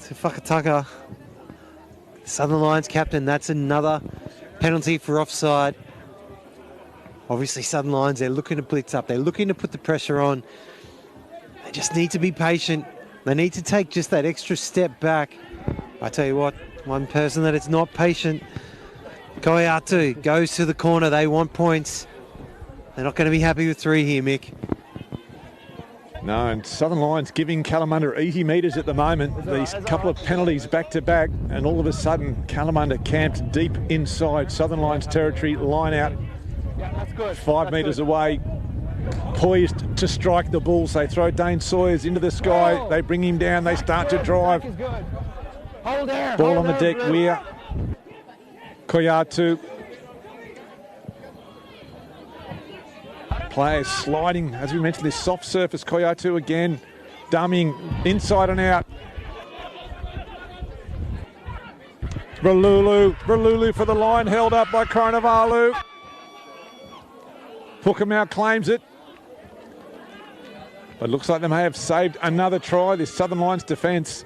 to Whakataka. Southern Lions captain, that's another penalty for offside. Obviously Southern Lions, they're looking to blitz up. They're looking to put the pressure on. They just need to be patient. They need to take just that extra step back. I tell you what, one person that is not patient, Koyatu, goes to the corner. They want points. They're not going to be happy with 3 here, Mick. No, and Southern Lions giving Kalamunda easy meters at the moment. These couple of penalties back to back, and all of a sudden Kalamunda camped deep inside Southern Lions territory, line out 5 metres away, poised to strike the Bulls. They throw Dane Sawyers into the sky, they bring him down, they start to drive. Ball on the deck, Weir, Koyatu. Players sliding, as we mentioned, this soft surface. Koyatu again, dummying inside and out. Ralulu for the line, held up by Coronavalu. Pukamau claims it. But looks like they may have saved another try, this Southern Lions defence.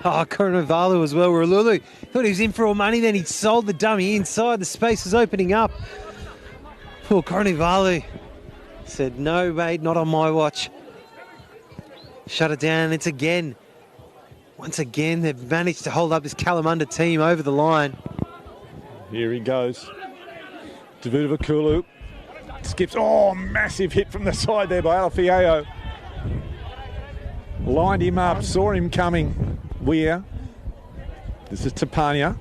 Oh, Coronavalu as well. Ralulu thought he was in for all money, then he sold the dummy inside. The space was opening up. Poor Coronavalu said, no, mate, not on my watch. Shut it down. It's again. Once again, they've managed to hold up this Kalamunda team over the line. Here he goes. Davutavakulu skips. Oh, massive hit from the side there by Alafiao. Lined him up, saw him coming. Weir. This is Tapania.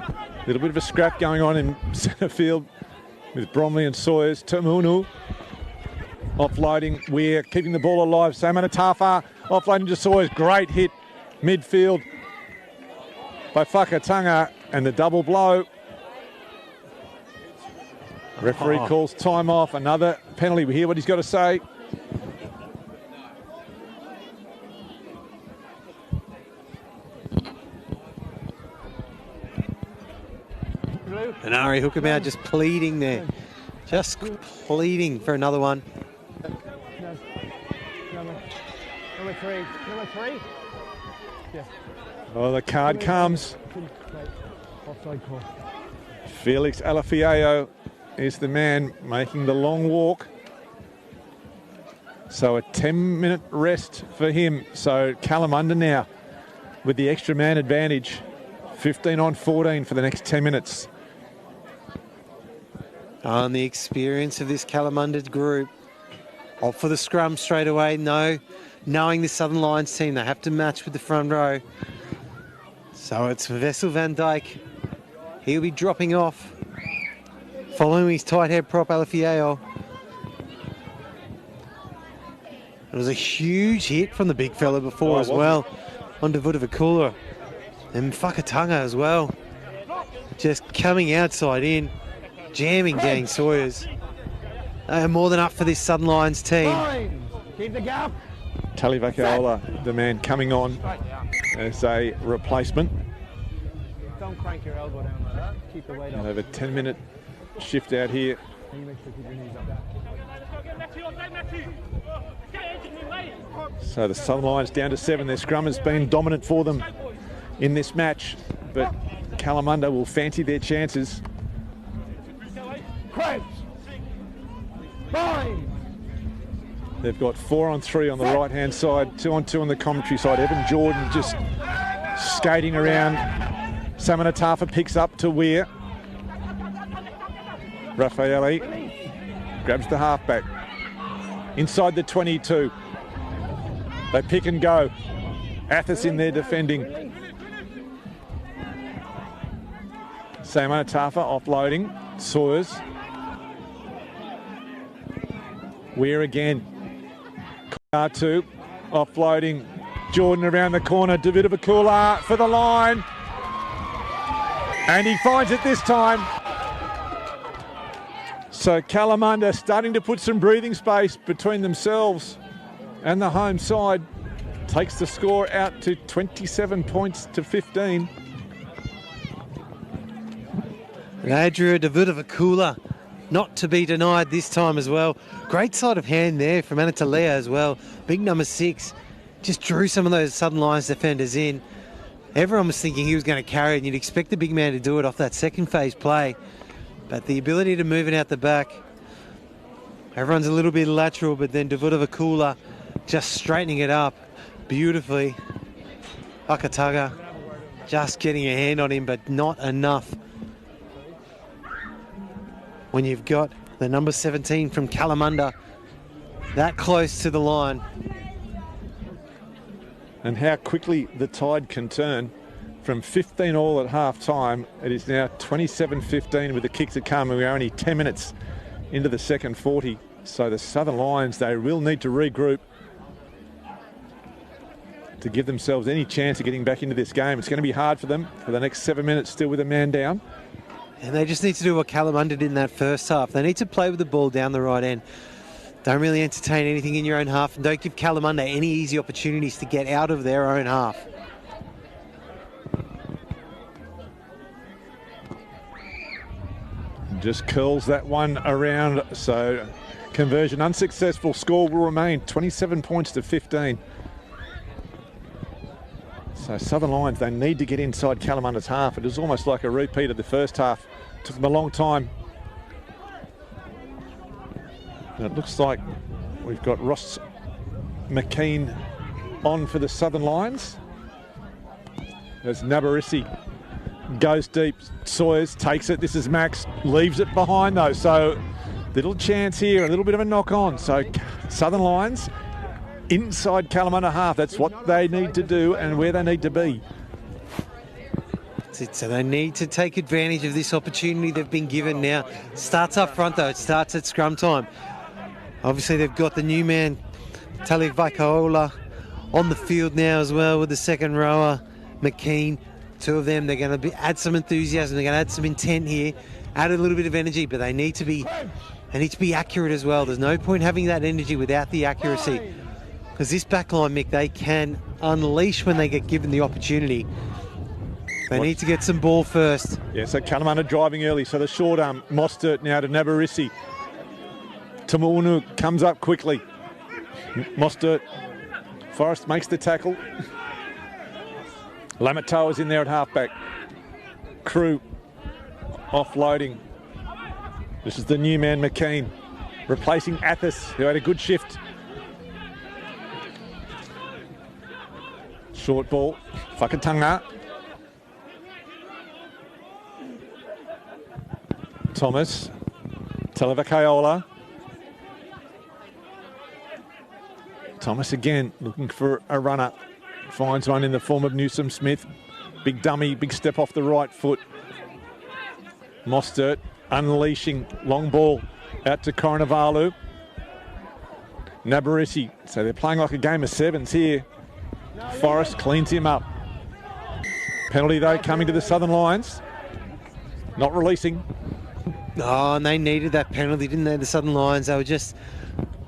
A little bit of a scrap going on in centre field with Bromley and Sawyers. Tamunu offloading. Weir keeping the ball alive. Samanatafa offloading to Sawyers. Great hit midfield by Whakatanga, and the double blow. Referee calls time off. Another penalty. We hear what he's got to say. And Ari Hookamau just pleading there. Just pleading for another one. Number three. Yeah. Oh, the card comes. Offside call. Felix Alafiao is the man making the long walk. So a 10-minute rest for him. So Kalamunda now with the extra man advantage. 15 on 14 for the next 10 minutes. On the experience of this Kalamunda group. Off for the scrum straight away. No. Knowing the Southern Lions team, they have to match with the front row. So it's Vessel van Dijk. He'll be dropping off. Following his tight head prop, Alafiao. It was a huge hit from the big fella before as well. On Davutavakula. And Whakatanga as well. Just coming outside in. Jamming Dane Sawyers. They are more than up for this Southern Lions team. Keep the gap. Talivakaola, the man coming on as a replacement. Don't crank your elbow down like that. Keep the weight And up. over 10-minute shift out here. And you make sure to keep your knees up. So the Southern Lions down to 7. Their scrum has been dominant for them in this match, but Kalamunda will fancy their chances. Crouch. Bind. They've got 4 on 3 on the right-hand side, 2 on 2 on the commentary side. Evan Jordan just skating around. Samanatafa picks up to Weir. Raffaele grabs the halfback. Inside the 22. They pick and go. Athos in there defending. Samanatafa offloading. Sawyers. Weir again. R2 offloading. Jordan around the corner. Davutavakula for the line. And he finds it this time. So Kalamunda starting to put some breathing space between themselves and the home side. Takes the score out to 27 points to 15. Adria Davutavakula, not to be denied this time as well. Great sleight of hand there from Anatalea as well. Big number 6. Just drew some of those Southern Lions defenders in. Everyone was thinking he was going to carry it, and you'd expect the big man to do it off that second phase play. But the ability to move it out the back. Everyone's a little bit lateral, but then Davutavakula just straightening it up beautifully. Whakatanga just getting a hand on him, but not enough. When you've got the number 17 from Kalamunda that close to the line. And how quickly the tide can turn. From 15 all at half time, it is now 27-15 with the kick to come, and we're only 10 minutes into the second 40. So the Southern Lions, they will need to regroup to give themselves any chance of getting back into this game. It's going to be hard for them for the next 7 minutes, still with a man down. And they just need to do what Kalamunda did in that first half. They need to play with the ball down the right end. Don't really entertain anything in your own half, and don't give Kalamunda any easy opportunities to get out of their own half. Just curls that one around, so conversion unsuccessful. Score will remain 27 points to 15. So Southern Lions, they need to get inside Kalamunda's half. It is almost like a repeat of the first half. Took them a long time. And it looks like we've got Ross McKean on for the Southern Lions. There's Nabarisi. Goes deep, Sawyers takes it, this is Max, leaves it behind though, so little chance here, a little bit of a knock on. So Southern Lions inside Kalamunda half, that's what they need to do and where they need to be. That's it. So they need to take advantage of this opportunity they've been given now. Starts up front though, it starts at scrum time. Obviously they've got the new man, Tali Vaikaola, on the field now as well with the second rower, McKean. Two of them, they're going to add some enthusiasm, they're going to add some intent here, add a little bit of energy, but they need to be accurate as well. There's no point having that energy without the accuracy. Because this backline, Mick, they can unleash when they get given the opportunity. They need to get some ball first. Yeah, so Kalamunda driving early, so the short arm, Mostert now to Nabarisi. Tamunu comes up quickly. Mostert, Forrest makes the tackle. Lamatoa's in there at halfback. Crew offloading. This is the new man, McKean, replacing Athos, who had a good shift. Short ball, Whakatanga. Thomas, Talivakaiola. Thomas again looking for a runner. Finds one in the form of Newsom Smith. Big dummy, big step off the right foot. Mostert unleashing, long ball out to Coronavalu. Nabarisi, so they're playing like a game of sevens here. Forrest cleans him up. Penalty though coming to the Southern Lions. Not releasing. Oh, and they needed that penalty, didn't they, the Southern Lions? They were just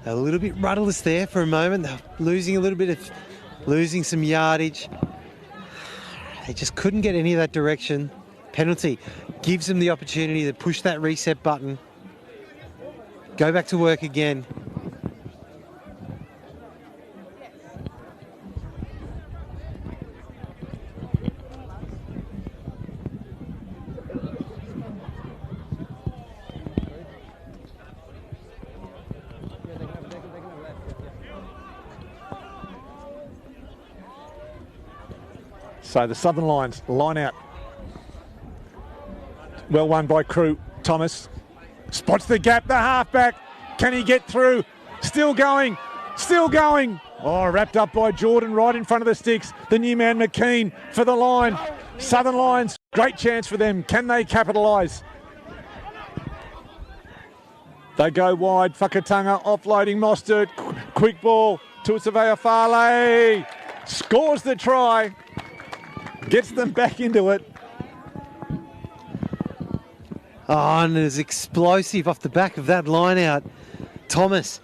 a little bit rudderless there for a moment. They were losing some yardage. They just couldn't get any of that direction. Penalty gives them the opportunity to push that reset button. Go back to work again. So the Southern Lions line out. Well won by Crew. Thomas spots the gap, the halfback. Can he get through? Still going, still going. Oh, wrapped up by Jordan right in front of the sticks. The new man McKean for the line. Southern Lions, great chance for them. Can they capitalise? They go wide. Whakatanga offloading Mostert. Quick ball to Savea Farley. Scores the try. Gets them back into it. Oh, and it was explosive off the back of that line out. Thomas,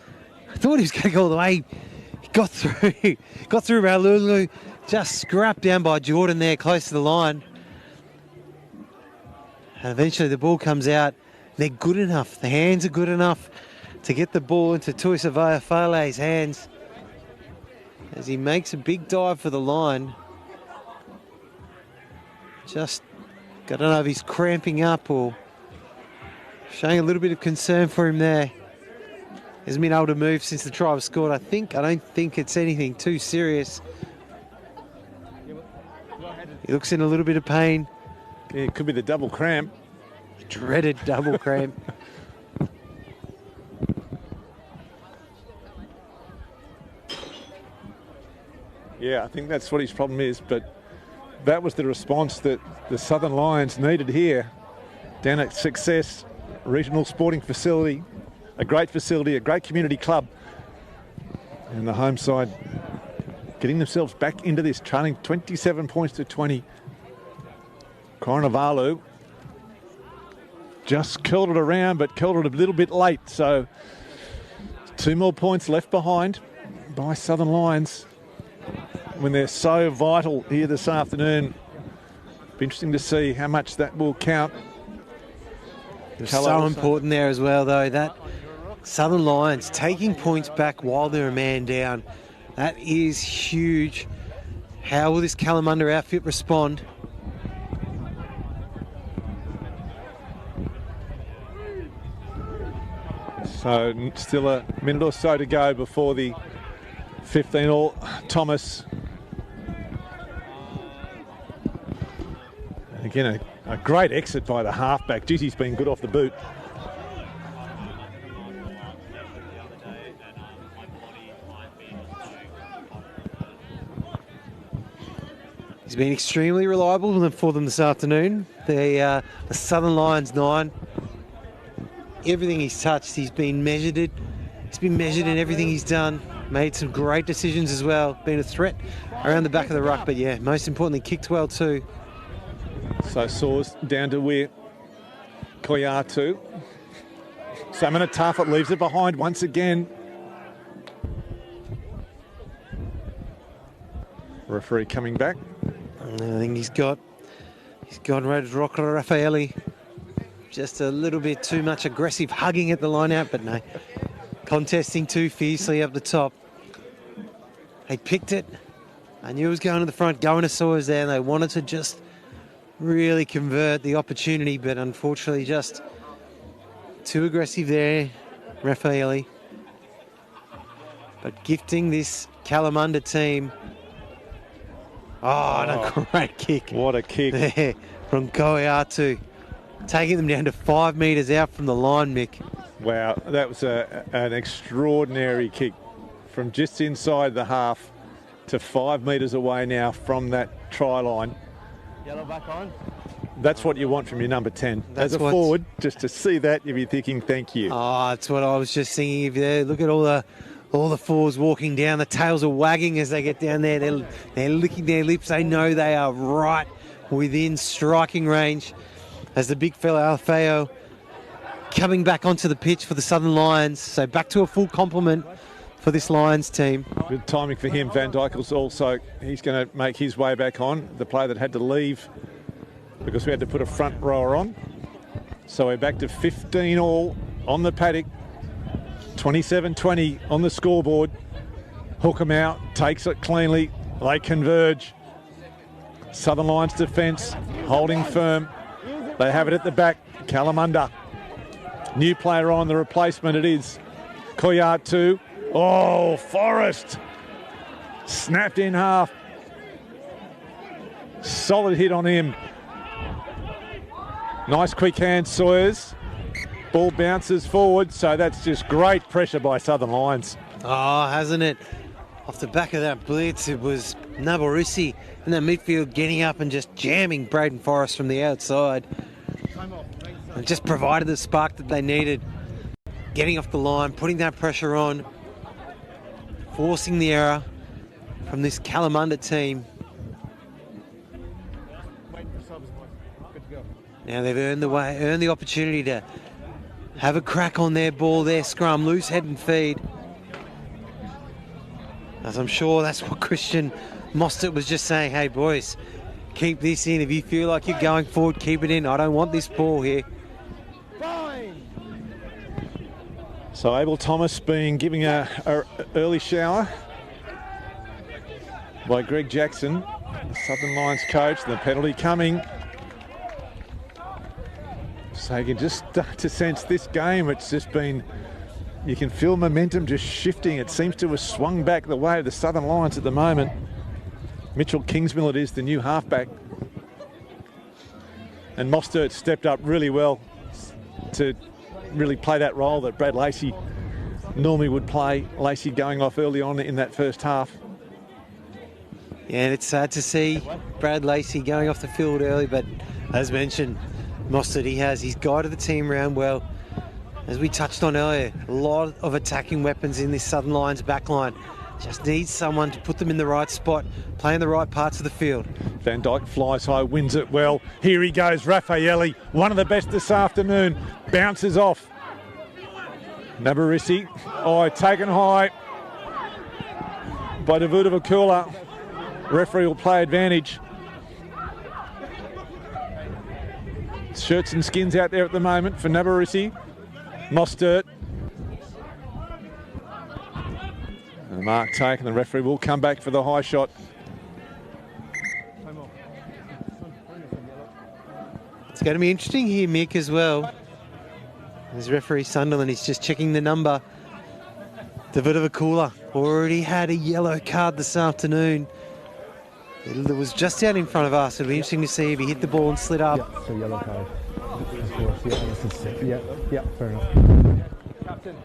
I thought he was going to go all the way. He got through. Got through Raululu. Just scrapped down by Jordan there close to the line. And eventually the ball comes out. They're good enough. The hands are good enough to get the ball into Tuisavea Fale's hands as he makes a big dive for the line. Just, I don't know if he's cramping up or showing a little bit of concern for him there. Hasn't been able to move since the try was scored. I don't think it's anything too serious. He looks in a little bit of pain. Yeah, it could be the double cramp. Dreaded double cramp. Yeah, I think that's what his problem is, but that was the response that the Southern Lions needed here down at Success Regional Sporting Facility, a great community club, and the home side getting themselves back into this, trailing 27 points to 20. Coronavalu just curled it around, but curled it a little bit late, so 2 more points left behind by Southern Lions when they're so vital here this afternoon. Be interesting to see how much that will count. It's so important there as well, though, that Southern Lions taking points back while they're a man down. That is huge. How will this Kalamunda outfit respond? So still a minute or so to go before the 15-all. Thomas. And again, a great exit by the halfback. Jizzy's been good off the boot. He's been extremely reliable for them this afternoon. The Southern Lions 9. Everything he's touched, he's been measured. He's been measured in everything he's done. Made some great decisions as well. Been a threat around the back of the ruck, but yeah, most importantly, kicked well too. So Saws down to where Koyatu. Salmon Taffet leaves it behind once again. Referee coming back. I think he's gone ready to rock Raffaelli. Just a little bit too much aggressive hugging at the line out, but no. Contesting too fiercely up the top. They picked it. I knew it was going to the front, going to Sawyers there, and they wanted to just really convert the opportunity, but unfortunately just too aggressive there, Raffaelli. But gifting this Kalamunda team. Oh, and a great kick. What a kick. There from Koyatu. Taking them down to 5 metres out from the line, Mick. Wow, that was an extraordinary kick from just inside the half to 5 metres away now from that try line. Yellow back on. That's what you want from your number 10. That's As a forward, just to see that, you'll be thinking, thank you. Oh, that's what I was just thinking of there. Look at all the forwards walking down. The tails are wagging as they get down there. They're licking their lips. They know they are right within striking range. As the big fella Alfeo coming back onto the pitch for the Southern Lions. So back to a full complement for this Lions team. Good timing for him. Van Dijk's also, he's going to make his way back on. The player that had to leave because we had to put a front rower on. So we're back to 15-all on the paddock. 27-20 on the scoreboard. Hook him out, takes it cleanly. They converge. Southern Lions defence holding firm. They have it at the back. Kalamunda. New player on, the replacement it is. Koyatu. Oh, Forrest. Snapped in half. Solid hit on him. Nice quick hand, Sawyers. Ball bounces forward, so that's just great pressure by Southern Lions. Oh, hasn't it? Off the back of that blitz, it was Nabarisi in that midfield getting up and just jamming Braden Forrest from the outside. And just provided the spark that they needed. Getting off the line, putting that pressure on, forcing the error from this Kalamunda team. Now they've earned the opportunity to have a crack on their ball, their scrum, loose head and feed. As I'm sure that's what Christian Mostert was just saying, hey boys, keep this in. If you feel like you're going forward, keep it in. I don't want this ball here. So Abel Thomas being giving a early shower by Greg Jackson, the Southern Lions coach. The penalty coming. So you can just start to sense this game. It's just been, you can feel momentum just shifting. It seems to have swung back the way of the Southern Lions at the moment. Mitchell Kingsmill, it is, the new halfback. And Mostert stepped up really well to really play that role that Brad Lacey normally would play. Lacey going off early on in that first half. Yeah, and it's sad to see Brad Lacey going off the field early, but as mentioned, Mostert, he's guided the team around well. As we touched on earlier, a lot of attacking weapons in this Southern Lions backline. Just needs someone to put them in the right spot, play in the right parts of the field. Van Dijk flies high, wins it well. Here he goes, Raffaelli, one of the best this afternoon. Bounces off. Nabarisi, taken high by Davudavakula. Referee will play advantage. Shirts and skins out there at the moment for Nabarisi. Mostert. And the mark taken. The referee will come back for the high shot. It's going to be interesting here, Mick, as well. As referee Sunderland is just checking the number. Davudavakula already had a yellow card this afternoon. It was just out in front of us. It'll be interesting to see if he hit the ball and slid up. Yeah, so yellow card. Of course, yeah, fair enough. Captain.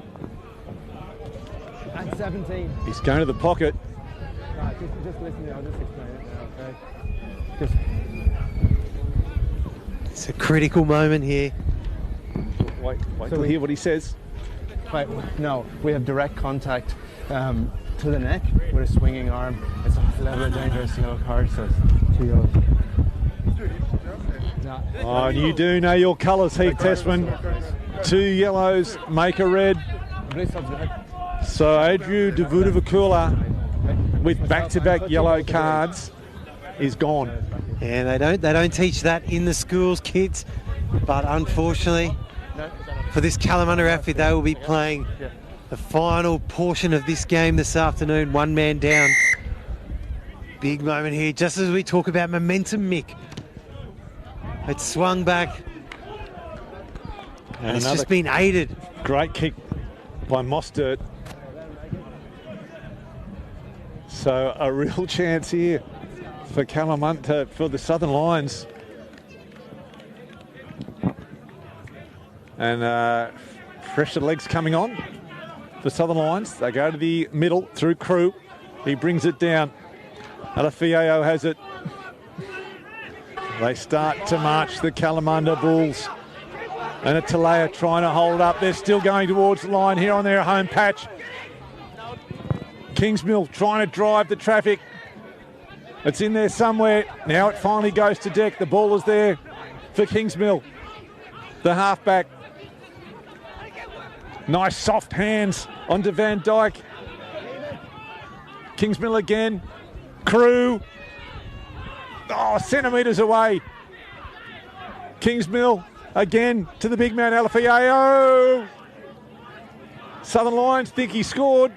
And 17. He's going to the pocket. Just listen, I'll just explain it now, okay? It's a critical moment here. Wait So to hear what he says. Wait, no, we have direct contact to the neck with a swinging arm. It's a level of dangerous yellow card, so it's 2 yellows. No. Oh, and you do know your colours, Heath Tessman. 2 yellows make a red. So Adriu Davudavakula with back-to-back yellow cards is gone. Yeah, they don't teach that in the schools, kids. But unfortunately, for this Kalamunda outfit, they will be playing the final portion of this game this afternoon. One man down. Big moment here, just as we talk about momentum, Mick. It swung back. And it's just been aided. Great kick by Mostert. So a real chance here for Kalamunda, for the Southern Lions. And fresher legs coming on for Southern Lions. They go to the middle through Crew. He brings it down. Alafiao has it. They start to march the Kalamunda Bulls. And Atalaya trying to hold up. They're still going towards the line here on their home patch. Kingsmill trying to drive the traffic. It's in there somewhere. Now it finally goes to deck. The ball is there for Kingsmill. The halfback. Nice soft hands onto Van Dijk. Kingsmill again. Crew. Oh, centimetres away. Kingsmill again to the big man Alafiao. Southern Lions think he scored.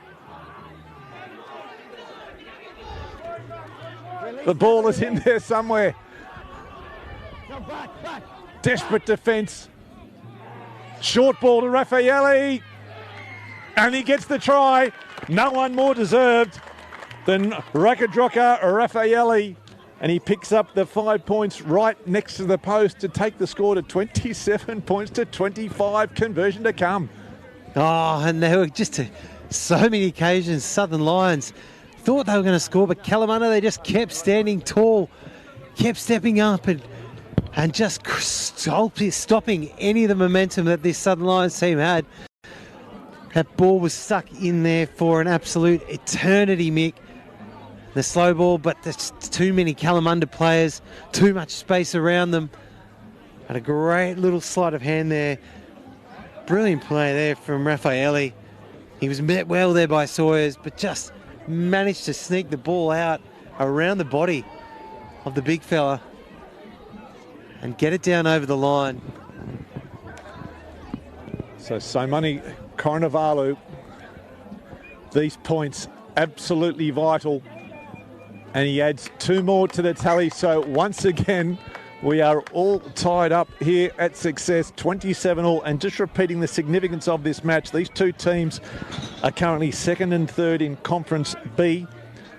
The ball is in there somewhere. Desperate defence. Short ball to Raffaelli. And he gets the try. No one more deserved than Rakadroka Raffaelli. And he picks up the 5 points right next to the post to take the score to 27 points to 25. Conversion to come. Oh, and there were just so many occasions Southern Lions thought they were going to score, but Kalamunda, they just kept standing tall, kept stepping up and just stopping any of the momentum that this Southern Lions team had. That ball was stuck in there for an absolute eternity, Mick. The slow ball, but there's too many Kalamunda players, too much space around them. And a great little sleight of hand there. Brilliant play there from Raffaelli. He was met well there by Sawyers, but just managed to sneak the ball out around the body of the big fella and get it down over the line. So Simoni Coronavalu, these points absolutely vital. And he adds 2 more to the tally. So once again, we are all tied up here at Success, 27 all. And just repeating the significance of this match, these two teams are currently 2nd and 3rd in Conference B.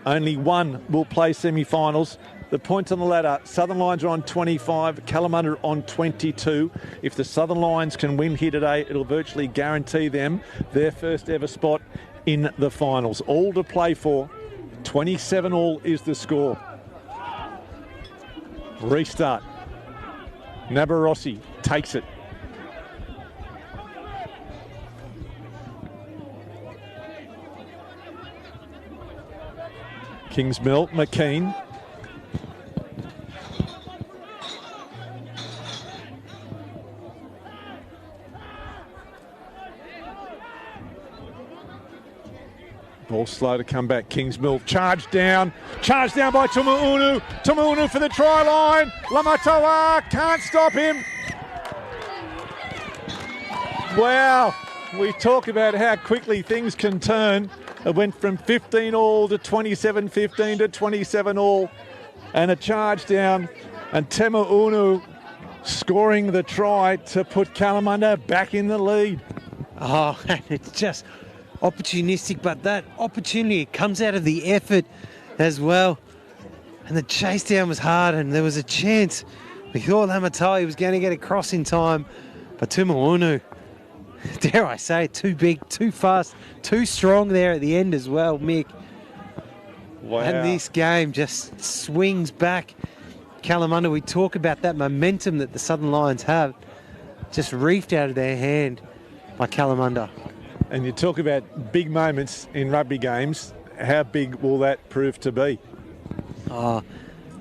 Only one will play semi-finals. The points on the ladder, Southern Lions are on 25, Kalamunda on 22. If the Southern Lions can win here today, it'll virtually guarantee them their first ever spot in the finals. All to play for. 27-all is the score. Restart. Nabarossi takes it. Kingsmill, McKean. Ball slow to come back. Kingsmill charged down by Tumaunu. Tumaunu for the try line. Lamatoa can't stop him. Wow, we talk about how quickly things can turn. It went from 15-all to 27-15 to 27-all, and a charge down, and Tumaunu scoring the try to put Kalamunda back in the lead. Oh, and it's just opportunistic, but that opportunity comes out of the effort as well. And the chase down was hard, and there was a chance. We thought Lamatoa was going to get across in time, but Tumaunu, dare I say, too big, too fast, too strong there at the end as well, Mick. Wow. And this game just swings back. Kalamunda, we talk about that momentum that the Southern Lions have, just reefed out of their hand by Kalamunda. And you talk about big moments in rugby games. How big will that prove to be? Oh,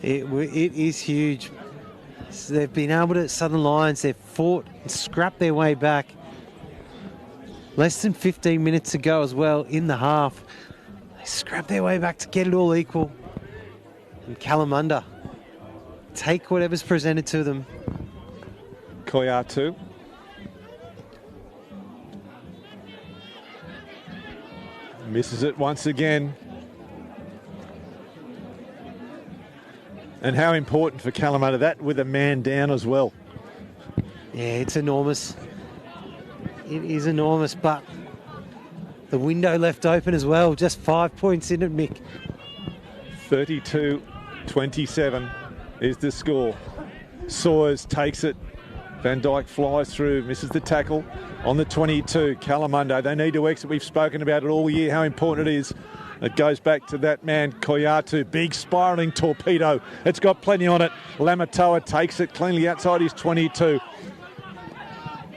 it is huge. So they've been able to, Southern Lions, they've fought and scrapped their way back. Less than 15 minutes to go as well in the half. They scrapped their way back to get it all equal. And Kalamunda take whatever's presented to them. Koyatu. Misses it once again. And how important for Kalamunda, that with a man down as well. Yeah, it's enormous. It is enormous, but the window left open as well. Just 5 points in it, Mick. 32-27 is the score. Sawyers takes it. Van Dyke flies through, misses the tackle on the 22. Kalamunda, they need to exit. We've spoken about it all year, how important it is. It goes back to that man, Koyatu. Big spiralling torpedo. It's got plenty on it. Lamatoa takes it cleanly outside his 22.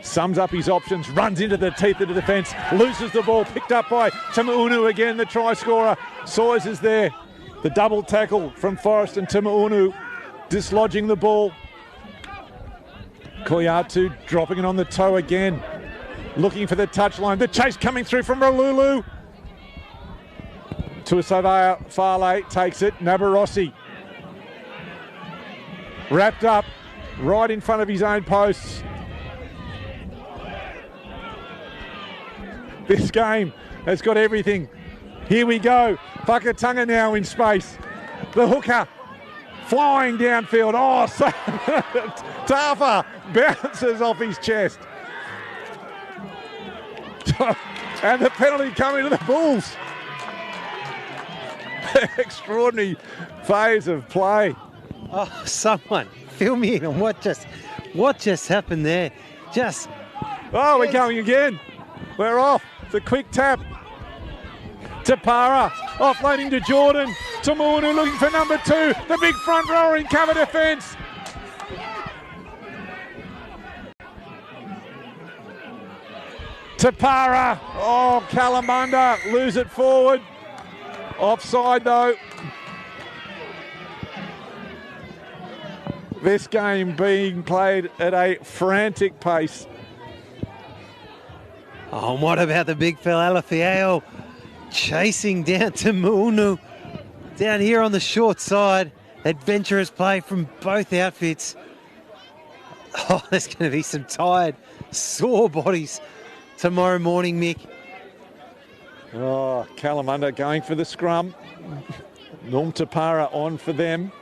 Sums up his options, runs into the teeth of the defence, loses the ball, picked up by Tumaunu again, the try scorer. Sawyers is there. The double tackle from Forrest and Tumaunu, dislodging the ball. Koyatu dropping it on the toe again, looking for the touchline. The chase coming through from Ralulu. Tuisavea Farley takes it. Nabarossi wrapped up right in front of his own posts. This game has got everything. Here we go. Whakatunga now in space. The hooker flying downfield. Oh, so Tafa bounces off his chest. And the penalty coming to the Bulls. Extraordinary phase of play. Oh, someone fill me in on what just happened there. Oh, we're going again. We're off. It's a quick tap. Tapara offloading to Jordan. Tumaunu looking for number 2. The big front rower in cover defence. Tapara. Oh, Kalamunda lose it forward. Offside though. This game being played at a frantic pace. Oh, and what about the big fella Alafiao chasing down to Muunu down here on the short side. Adventurous play from both outfits. Oh, there's going to be some tired, sore bodies tomorrow morning, Mick. Oh, Kalamunda going for the scrum. Norm Tapara on for them.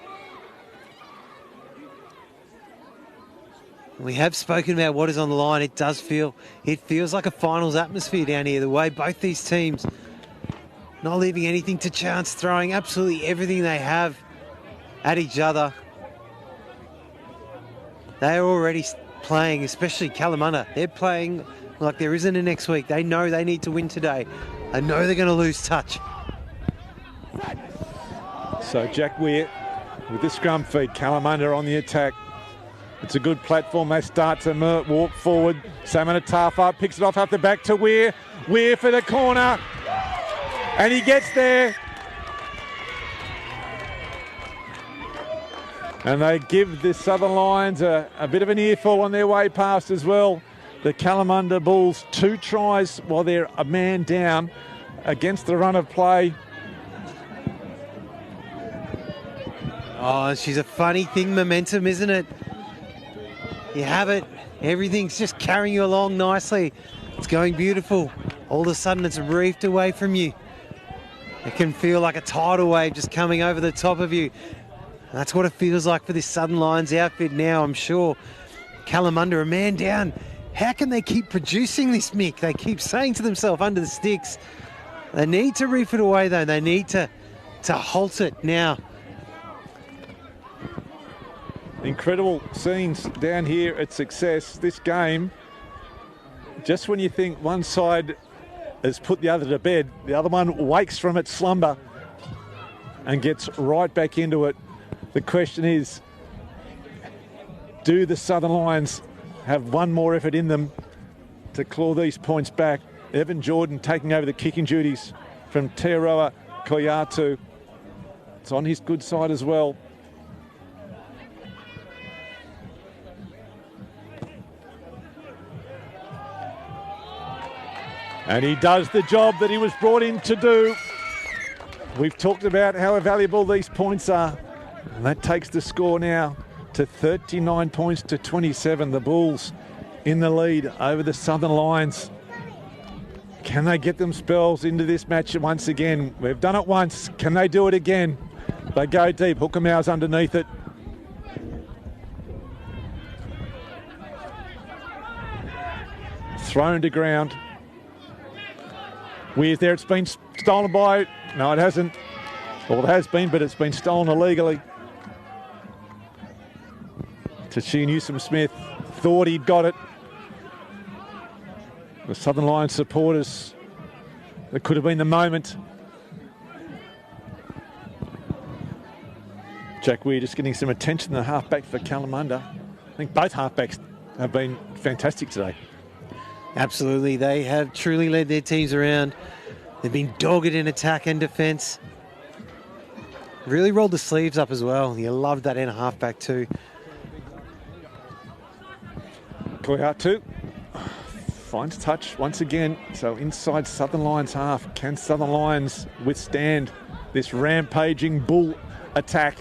We have spoken about what is on the line. It feels like a finals atmosphere down here, the way both these teams not leaving anything to chance, throwing absolutely everything they have at each other. They're already playing, especially Kalamunda. They're playing like there isn't a next week. They know they need to win today. They know they're going to lose touch. So Jack Weir with the scrum feed. Kalamunda on the attack. It's a good platform. They start to walk forward. Samanatafa picks it off up the back to Weir. Weir for the corner. And he gets there. And they give the Southern Lions a bit of an earful on their way past as well. The Kalamunda Bulls 2 tries while they're a man down against the run of play. Oh, she's a funny thing, momentum, isn't it? You have it. Everything's just carrying you along nicely. It's going beautiful. All of a sudden, it's reefed away from you. It can feel like a tidal wave just coming over the top of you. That's what it feels like for this Southern Lions outfit now, I'm sure. Kalamunda, a man down. How can they keep producing this, Mick? They keep saying to themselves under the sticks. They need to reef it away, though. They need to halt it now. Incredible scenes down here at Success. This game, just when you think one side has put the other to bed, the other one wakes from its slumber and gets right back into it. The question is, do the Southern Lions have one more effort in them to claw these points back? Evan Jordan taking over the kicking duties from Tearoa Koyatu. It's on his good side as well. And he does the job that he was brought in to do. We've talked about how valuable these points are. And that takes the score now to 39 points to 27. The Bulls in the lead over the Southern Lions. Can they get themselves into this match once again? We've done it once. Can they do it again? They go deep. Hookamau's underneath it. Thrown to ground. Weir's there. It's been stolen by... No, it hasn't. Well, it has been, but it's been stolen illegally. Tashi Newsom-Smith thought he'd got it. The Southern Lions supporters, it could have been the moment. Jack Weir just getting some attention, the halfback for Kalamunda. I think both halfbacks have been fantastic today. Absolutely. They have truly led their teams around. They've been dogged in attack and defence. Really rolled the sleeves up as well. You love that in a halfback too. Koyatu finds touch once again. So inside Southern Lions half. Can Southern Lions withstand this rampaging Bull attack?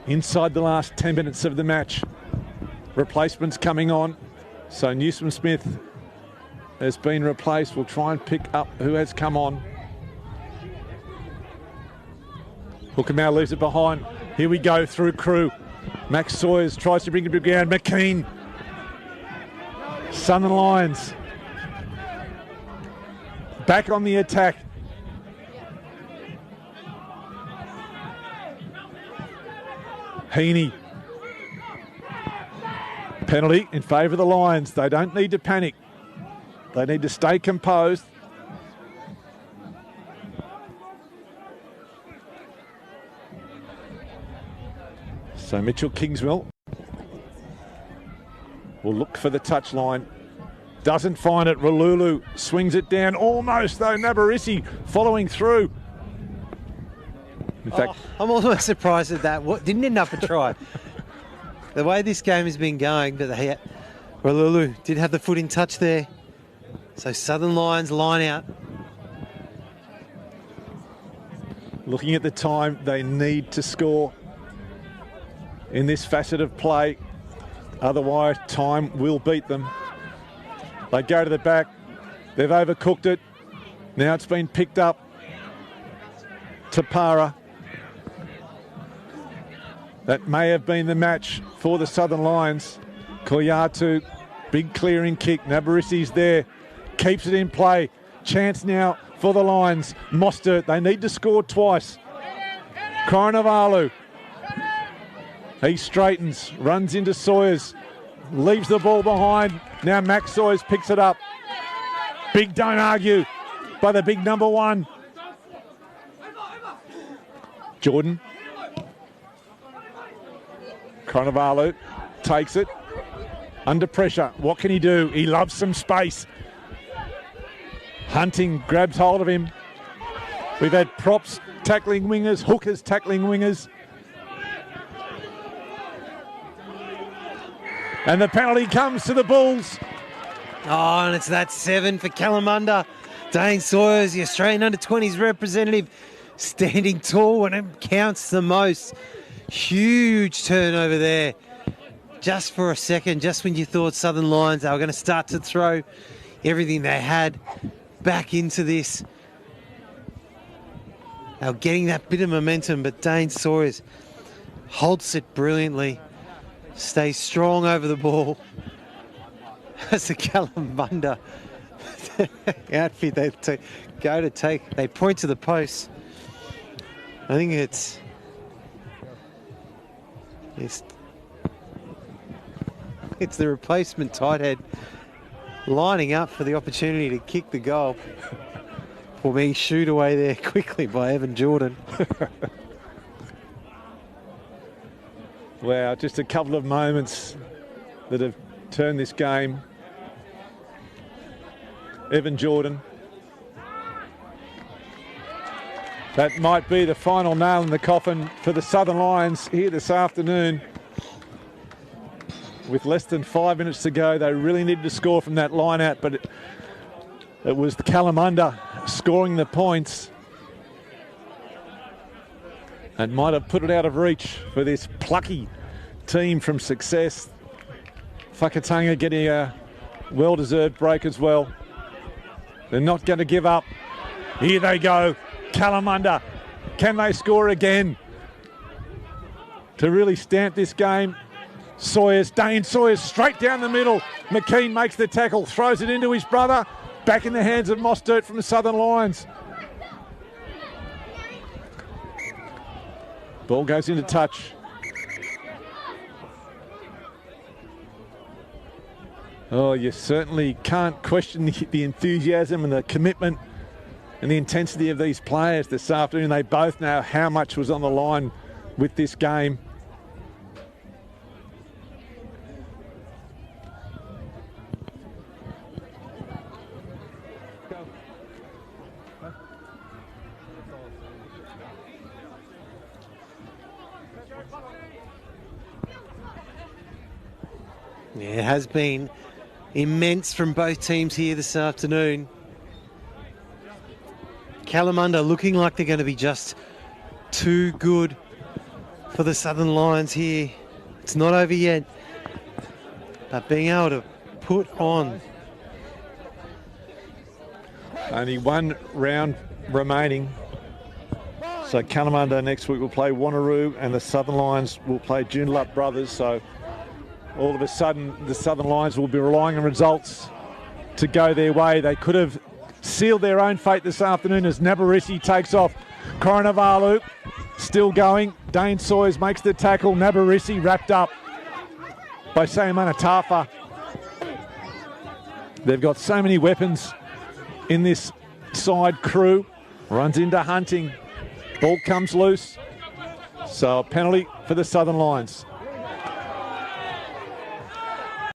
Inside the last 10 minutes of the match. Replacements coming on. So Newsom-Smith has been replaced. We'll try and pick up who has come on. Hookamau leaves it behind. Here we go through crew. Max Sawyers tries to bring it to ground. McKean. Southern Lions back on the attack. Heaney. Penalty in favour of the Lions. They don't need to panic. They need to stay composed. So Mitchell Kingsmill will look for the touchline. Doesn't find it. Ralulu swings it down. Almost though. Nabarisi following through. In fact, I'm almost surprised at that. What didn't end up a try. The way this game has been going, but Ralulu did have the foot in touch there. So Southern Lions line out. looking at the time, they need to score in this facet of play. Otherwise, time will beat them. They go to the back. They've overcooked it. Now it's been picked up. Tapara. That may have been the match for the Southern Lions. Koyatu, big clearing kick. Nabarisi's there. Keeps it in play. Chance now for the Lions. Mostert, they need to score twice. Coronavalu. He straightens, runs into Sawyers. Leaves the ball behind. Now Max Sawyers picks it up. Big don't argue by the big number one. Jordan. Cronavalu takes it. Under pressure. What can he do? He loves some space. Hunting grabs hold of him. We've had props tackling wingers, hookers tackling wingers. And the penalty comes to the Bulls. Oh, and it's that 7 for Kalamunda. Dane Sawyers, the Australian under-20s representative, standing tall when it counts the most. Huge turnover there. Just for a second, just when you thought Southern Lions, they were going to start to throw everything they had back into this. They were getting that bit of momentum, but Dane Sawyers holds it brilliantly. Stays strong over the ball. As the Kalamunda outfit they they point to the post. I think it's the replacement tight head lining up for the opportunity to kick the goal for being shooed away there quickly by Evan Jordan. Wow, just a couple of moments that have turned this game. Evan Jordan. That might be the final nail in the coffin for the Southern Lions here this afternoon. With less than 5 minutes to go, they really needed to score from that line out, but it was the Kalamunda scoring the points. And might have put it out of reach for this plucky team from Success. Whakatanga getting a well-deserved break as well. They're not going to give up. Here they go. Kalamunda. Can they score again? To really stamp this game. Sawyers, Dane Sawyers straight down the middle. McKean makes the tackle, throws it into his brother. Back in the hands of Mostert from the Southern Lions. Ball goes into touch. Oh, you certainly can't question the enthusiasm and the commitment and the intensity of these players this afternoon. They both know how much was on the line with this game. Yeah, it has been immense from both teams here this afternoon. Kalamunda looking like they're going to be just too good for the Southern Lions here. It's not over yet, but being able to put on. Only one round remaining. So Kalamunda next week will play Wanneroo and the Southern Lions will play Joondalup Brothers. So all of a sudden, the Southern Lions will be relying on results to go their way. They could have sealed their own fate this afternoon as Nabarisi takes off. Coronavarlu still going. Dane Sawyers makes the tackle. Nabarisi wrapped up by Sayamana Tafa. They've got so many weapons in this side crew. Runs into Hunting. Ball comes loose. So a penalty for the Southern Lions.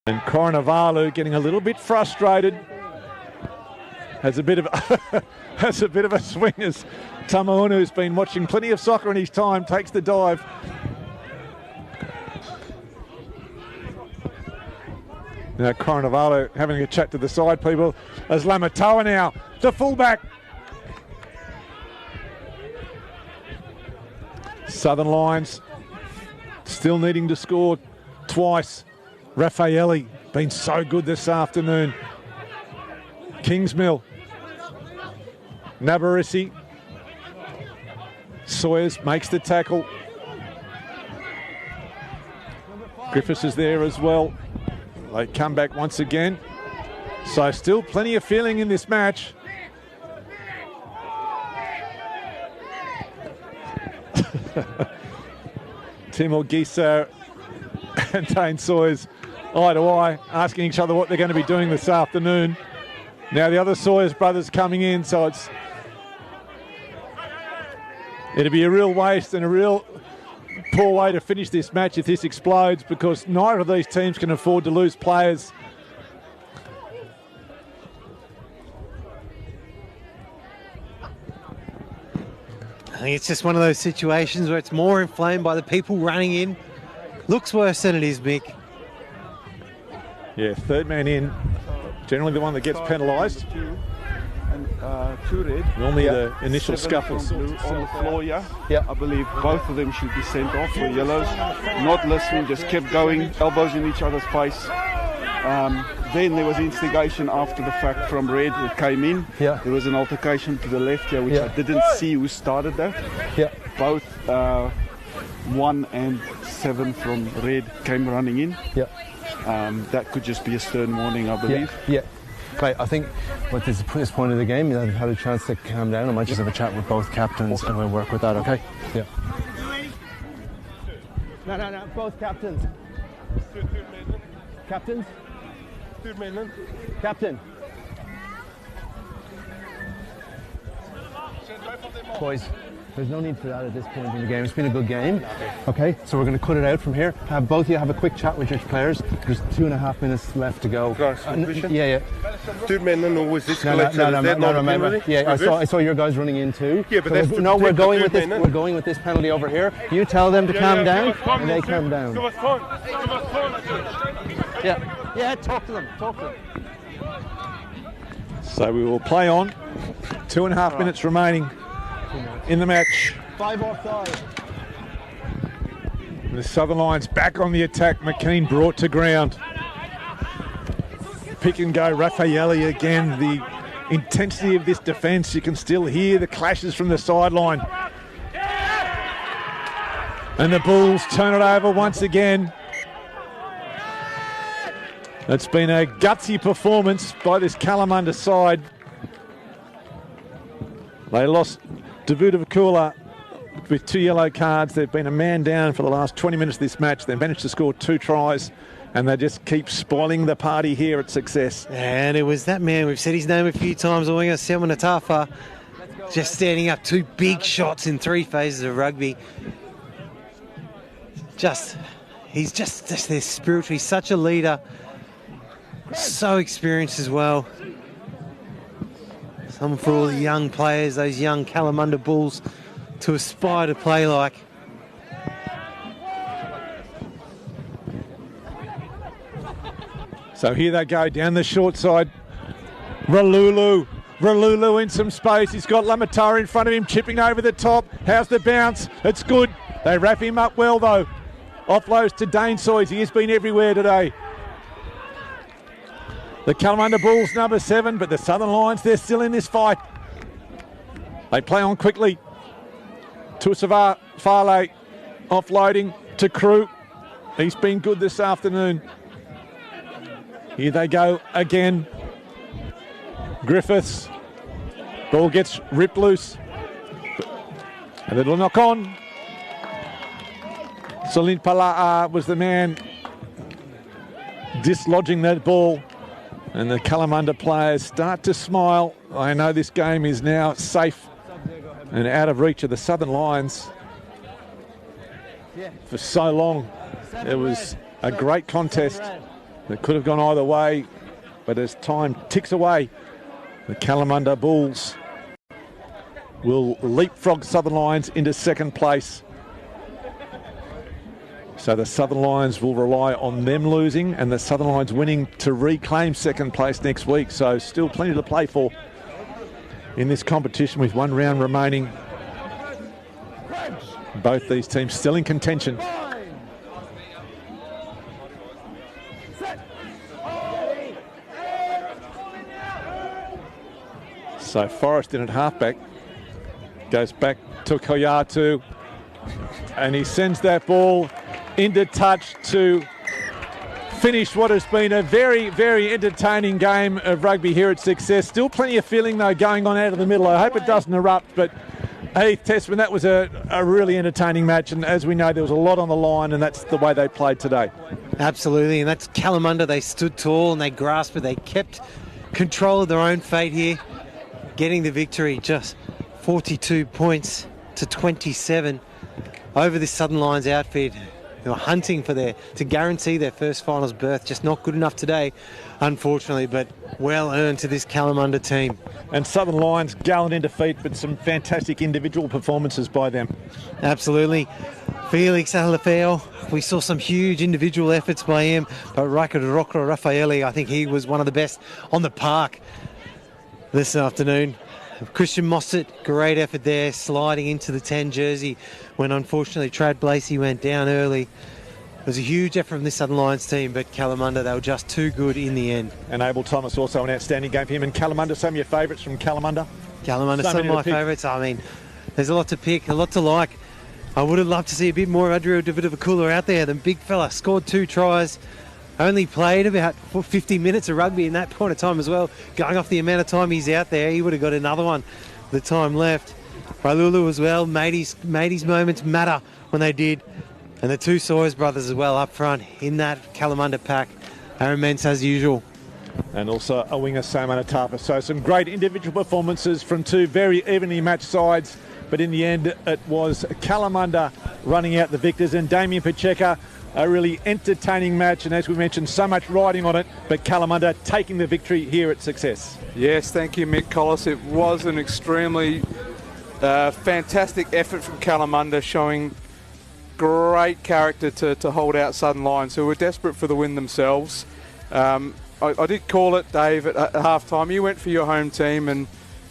And Coronavarlu getting a little bit frustrated. Has a bit of a swing as Tamahunu, who's been watching plenty of soccer in his time, takes the dive. Now Coronavarlu having a chat to the side people as Lamatoa now, the fullback. Southern Lions still needing to score twice. Raffaelli been so good this afternoon. Kingsmill. Nabarisi. Sawyers makes the tackle. Griffiths is there as well. They come back once again. So still plenty of feeling in this match. Tim Ogisa and Dane Sawyers eye to eye, asking each other what they're going to be doing this afternoon. Now the other Sawyers brothers coming in, so It'd be a real waste and a real poor way to finish this match if this explodes, because neither of these teams can afford to lose players. I think it's just one of those situations where it's more inflamed by the people running in. Looks worse than it is, Mick. Yeah, third man in, generally the one that gets penalised. Two red. Normally the initial 7 scuffles. from blue on the floor, yeah. I believe both of them should be sent off for yellows. Not listening, just kept going, elbows in each other's face. Then there was instigation after the fact from red that came in. Yeah. There was an altercation to the left here, which I didn't see who started that. Yeah. Both 1 and 7 from red came running in. Yeah. That could just be a stern warning, I believe. Yeah. Right, I think at this point of the game, I've had a chance to calm down. I might just have a chat with both captains and we'll work with that, okay? Yeah. No, both captains. Captains? Captain. Boys, there's no need for that at this point in the game. It's been a good game. Okay, so we're going to cut it out from here. Have both of you have a quick chat with your players. There's 2.5 minutes left to go. Yeah. Two men and was this No, remember. Yeah, I saw your guys running in too. Yeah, but that's we're going with this. We're going with this penalty over here. You tell them to calm down, and they calm down. Yeah. Talk to them. So we will play on. 2.5 minutes remaining in the match. 5 offside. The Southern Lions back on the attack. McKean brought to ground. Pick and go Raffaelli again. The intensity of this defence, you can still hear the clashes from the sideline. And the Bulls turn it over once again. It's been a gutsy performance by this Kalamunda side. They lost Davudavakula with 2 yellow cards. They've been a man down for the last 20 minutes of this match. They've managed to score 2 tries, and they just keep spoiling the party here at Success. And it was that man, we've said his name a few times, Oinga Selmanatafa, just standing up 2 big shots in 3 phases of rugby. He's just their spiritual. He's such a leader, so experienced as well. Something for all the young players, those young Kalamunda Bulls, to aspire to play like. So here they go down the short side. Ralulu in some space. He's got Lamatara in front of him, chipping over the top. How's the bounce? It's good. They wrap him up well though. Offloads to Dane Soys. He has been everywhere today. The Kalamunda Bulls number 7, but the Southern Lions, they're still in this fight. They play on quickly. Tuasavar Farley offloading to Crew. He's been good this afternoon. Here they go again. Griffiths. Ball gets ripped loose. A little knock on. Salin Pala'a was the man dislodging that ball. And the Kalamunda players start to smile. I know this game is now safe and out of reach of the Southern Lions. For so long, it was a great contest that could have gone either way. But as time ticks away, the Kalamunda Bulls will leapfrog Southern Lions into second place. So the Southern Lions will rely on them losing and the Southern Lions winning to reclaim second place next week. So still plenty to play for in this competition with 1 round remaining. Both these teams still in contention. So Forrest in at halfback. Goes back to Koyatu. And he sends that ball into touch to finish what has been a very, very entertaining game of rugby here at Success. Still plenty of feeling, though, going on out of the middle. I hope it doesn't erupt, but Heath Testman, that was a really entertaining match, and as we know, there was a lot on the line, and that's the way they played today. Absolutely, and that's Kalamunda. They stood tall and they grasped it. They kept control of their own fate here, getting the victory. Just 42 points 27 over this Southern Lions outfit. They were hunting to guarantee their first finals berth. Just not good enough today, unfortunately, but well earned to this Kalamunda team. And Southern Lions gallant in defeat, but some fantastic individual performances by them. Absolutely. Felix Alafeo, we saw some huge individual efforts by him, but Rocco Raffaelli, I think he was one of the best on the park this afternoon. Christian Mossett, great effort there, sliding into the 10 jersey when unfortunately Trad Blasey went down early. It was a huge effort from this Southern Lions team, but Kalamunda, they were just too good in the end. And Abel Thomas, also an outstanding game for him. And Kalamunda, some of your favourites from Kalamunda? Kalamunda, some of my favourites. I mean, there's a lot to pick, a lot to like. I would have loved to see a bit more Adriel Davidovakula out there. The big fella scored 2 tries, only played about 50 minutes of rugby in that point of time as well. Going off the amount of time he's out there, he would have got another one the time left. Railulu as well, made his moments matter when they did. And the 2 Sawyers brothers as well up front in that Kalamunda pack are immense as usual. And also a winger, Simon Atafa. So some great individual performances from 2 very evenly matched sides. But in the end, it was Kalamunda running out the victors, and Damien Pacheco, a really entertaining match. And as we mentioned, so much riding on it, but Kalamunda taking the victory here at Success. Yes, thank you, Mick Collis. It was an extremely fantastic effort from Kalamunda, showing great character to hold out Southern Lions, who were desperate for the win themselves. I did call it, Dave, at half-time. You went for your home team, and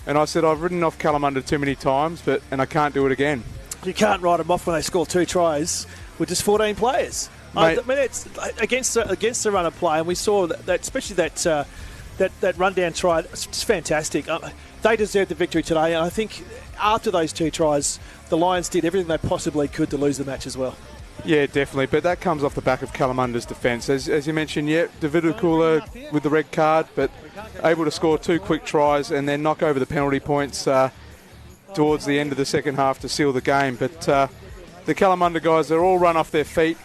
I said, I've ridden off Kalamunda too many times, and I can't do it again. You can't write them off when they score 2 tries with just 14 players. Mate, I mean, it's against the run of play, and we saw that especially that run-down try. It's just fantastic. They deserved the victory today, and I think after those 2 tries, the Lions did everything they possibly could to lose the match as well. Yeah, definitely, but that comes off the back of Kalamunda's defence. As you mentioned, Davidovakula with the red card, but able to score 2 quick tries and then knock over the penalty points towards the end of the second half to seal the game. But the Kalamunda guys, they're all run off their feet,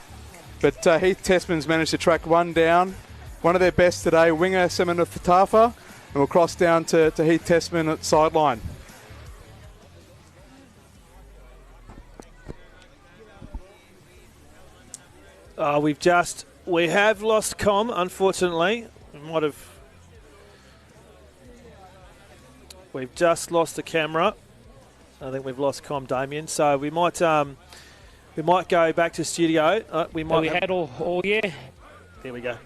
but Heath Tessman's managed to track one down, one of their best today, winger Semina Fatafa, and we'll cross down to Heath Tessman at sideline. We have lost comm, unfortunately. We've just lost the camera. I think we've lost comm, Damien. So we might go back to studio. Had all year. There we go.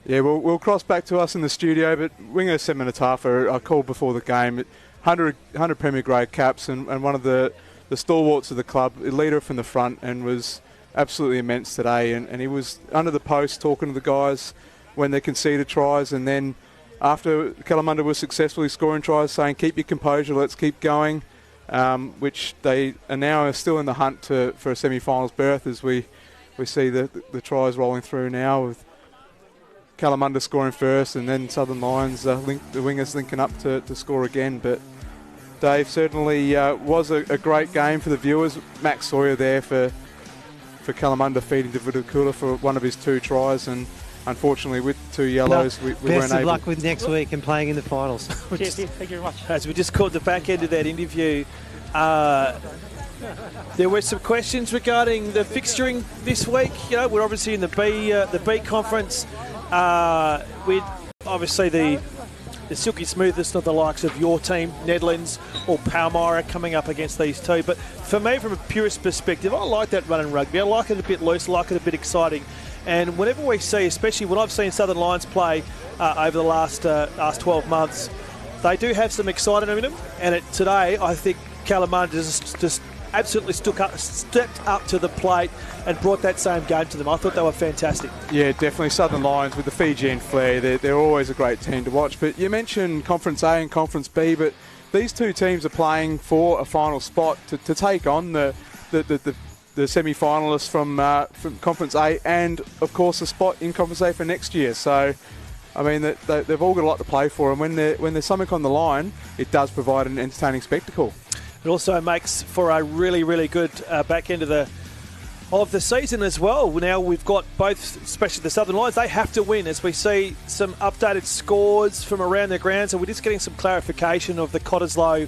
Yeah, we'll cross back to us in the studio, but winger Semina Tafa, I called before the game, 100 Premier Grade caps and one of the stalwarts of the club, a leader from the front, and was absolutely immense today. And he was under the post talking to the guys when they conceded tries, and then after Kalamunda was successfully scoring tries, saying, keep your composure, let's keep going, which they are now still in the hunt for a semi-finals berth, as we see the tries rolling through now, with Kalamunda scoring first and then Southern Lions, the wingers linking up to score again. But Dave, certainly was a great game for the viewers. Max Sawyer there for Kalamunda feeding Davidovakula for one of his 2 tries, and unfortunately with 2 yellows we weren't able. Best of luck with next week and playing in the finals. Cheers, thank you very much. As we just caught the back end of that interview, there were some questions regarding the fixturing this week. You know, we're obviously in the B conference. With obviously the silky smoothness of the likes of your team, Netherlands or Palmyra, coming up against these 2. But for me, from a purist perspective, I like that run in rugby. I like it a bit loose, I like it a bit exciting. And whenever we see, especially when I've seen Southern Lions play over the last 12 months, they do have some excitement in them. And today, I think Kalamunda just absolutely stepped up to the plate and brought that same game to them. I thought they were fantastic. Yeah, definitely. Southern Lions with the Fijian flair, they're always a great team to watch. But you mentioned Conference A and Conference B, but these 2 teams are playing for a final spot to take on the semi-finalists from Conference A, and of course a spot in Conference A for next year. So, I mean, they've all got a lot to play for, and when there's something on the line, it does provide an entertaining spectacle. It also makes for a really, really good back end of of the season as well. Now we've got both, especially the Southern Lions, they have to win as we see some updated scores from around the ground. So we're just getting some clarification of the Cottesloe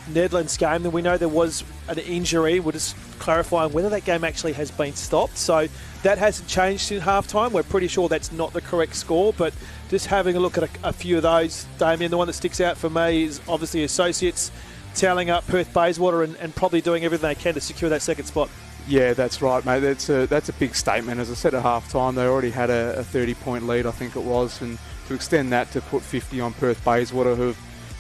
Nedlands game. And we know there was an injury. We're just clarifying whether that game actually has been stopped. So that hasn't changed in halftime. We're pretty sure that's not the correct score, but just having a look at a few of those, Damien, the one that sticks out for me is obviously Associates tallying up Perth Bayswater and probably doing everything they can to secure that second spot. Yeah, that's right, mate. That's a big statement. As I said at half-time, they already had a 30-point lead, I think it was, and to extend that to put 50 on Perth Bayswater, who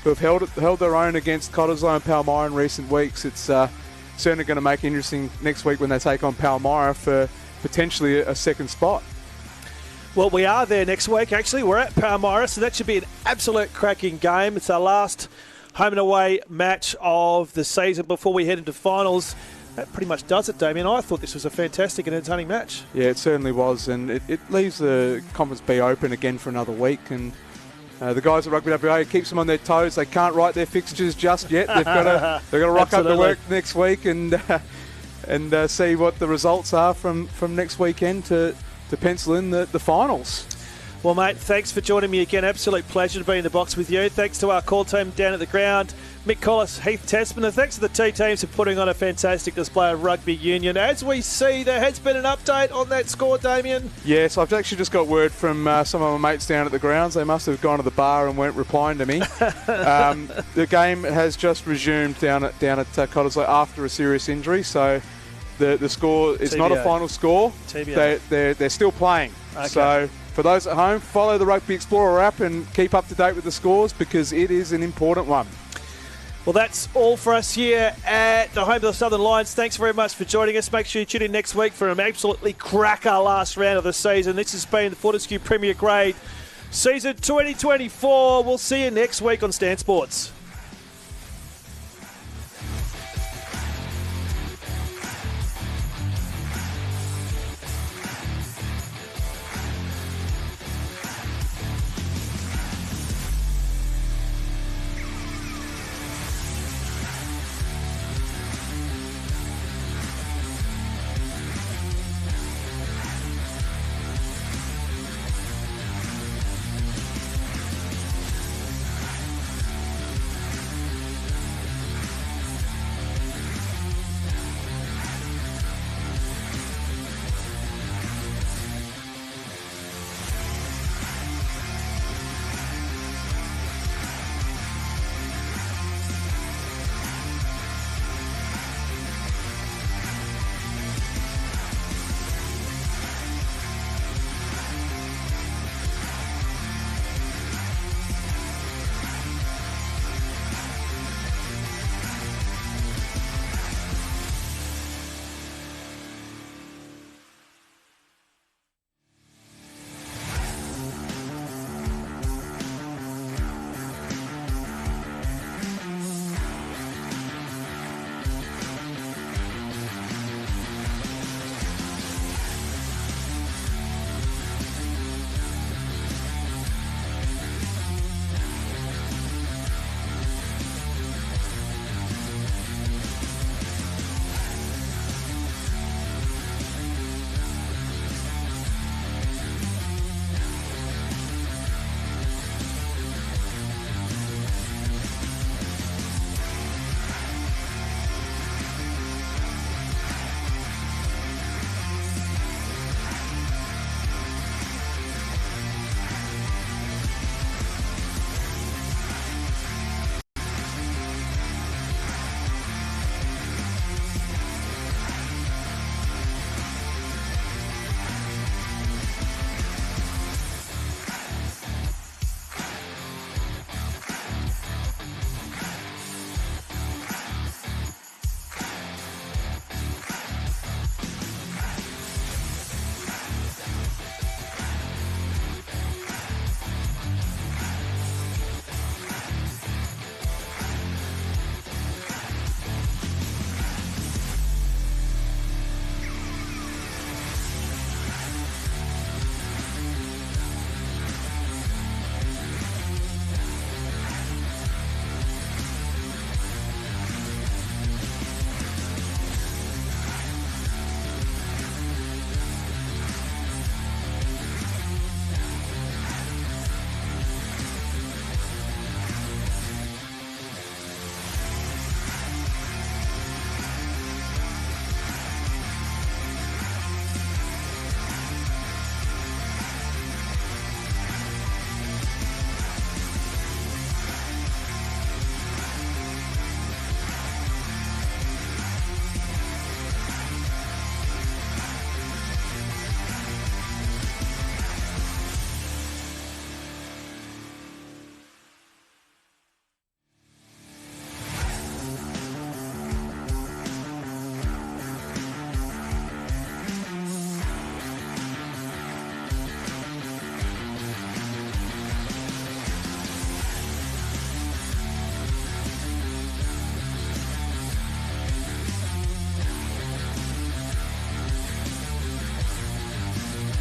have held their own against Cottesloe and Palmyra in recent weeks. It's certainly going to make it interesting next week when they take on Palmyra for potentially a second spot. Well, we are there next week, actually. We're at Palmyra, so that should be an absolute cracking game. It's our last home and away match of the season before we head into finals. That pretty much does it, Damien. I thought this was a fantastic and entertaining match. Yeah, it certainly was, and it leaves the Conference B open again for another week, and the guys at Rugby WA, it keeps them on their toes. They can't write their fixtures just yet. They've got to rock up to work next week and see what the results are from next weekend to pencil in the finals. Well, mate, thanks for joining me again. Absolute pleasure to be in the box with you. Thanks to our call team down at the ground, Mick Collis, Heath Tesman, and thanks to the T teams for putting on a fantastic display of rugby union. As we see, there has been an update on that score, Damien. Yes, I've actually just got word from some of my mates down at the grounds. They must have gone to the bar and weren't replying to me. The game has just resumed down at Cottesloe after a serious injury, so the score is not a final score. They're still playing. Okay. So for those at home, follow the Rugby Explorer app and keep up to date with the scores because it is an important one. Well, that's all for us here at the home of the Southern Lions. Thanks very much for joining us. Make sure you tune in next week for an absolutely cracker last round of the season. This has been the Fortescue Premier Grade Season 2024. We'll see you next week on Stan Sports.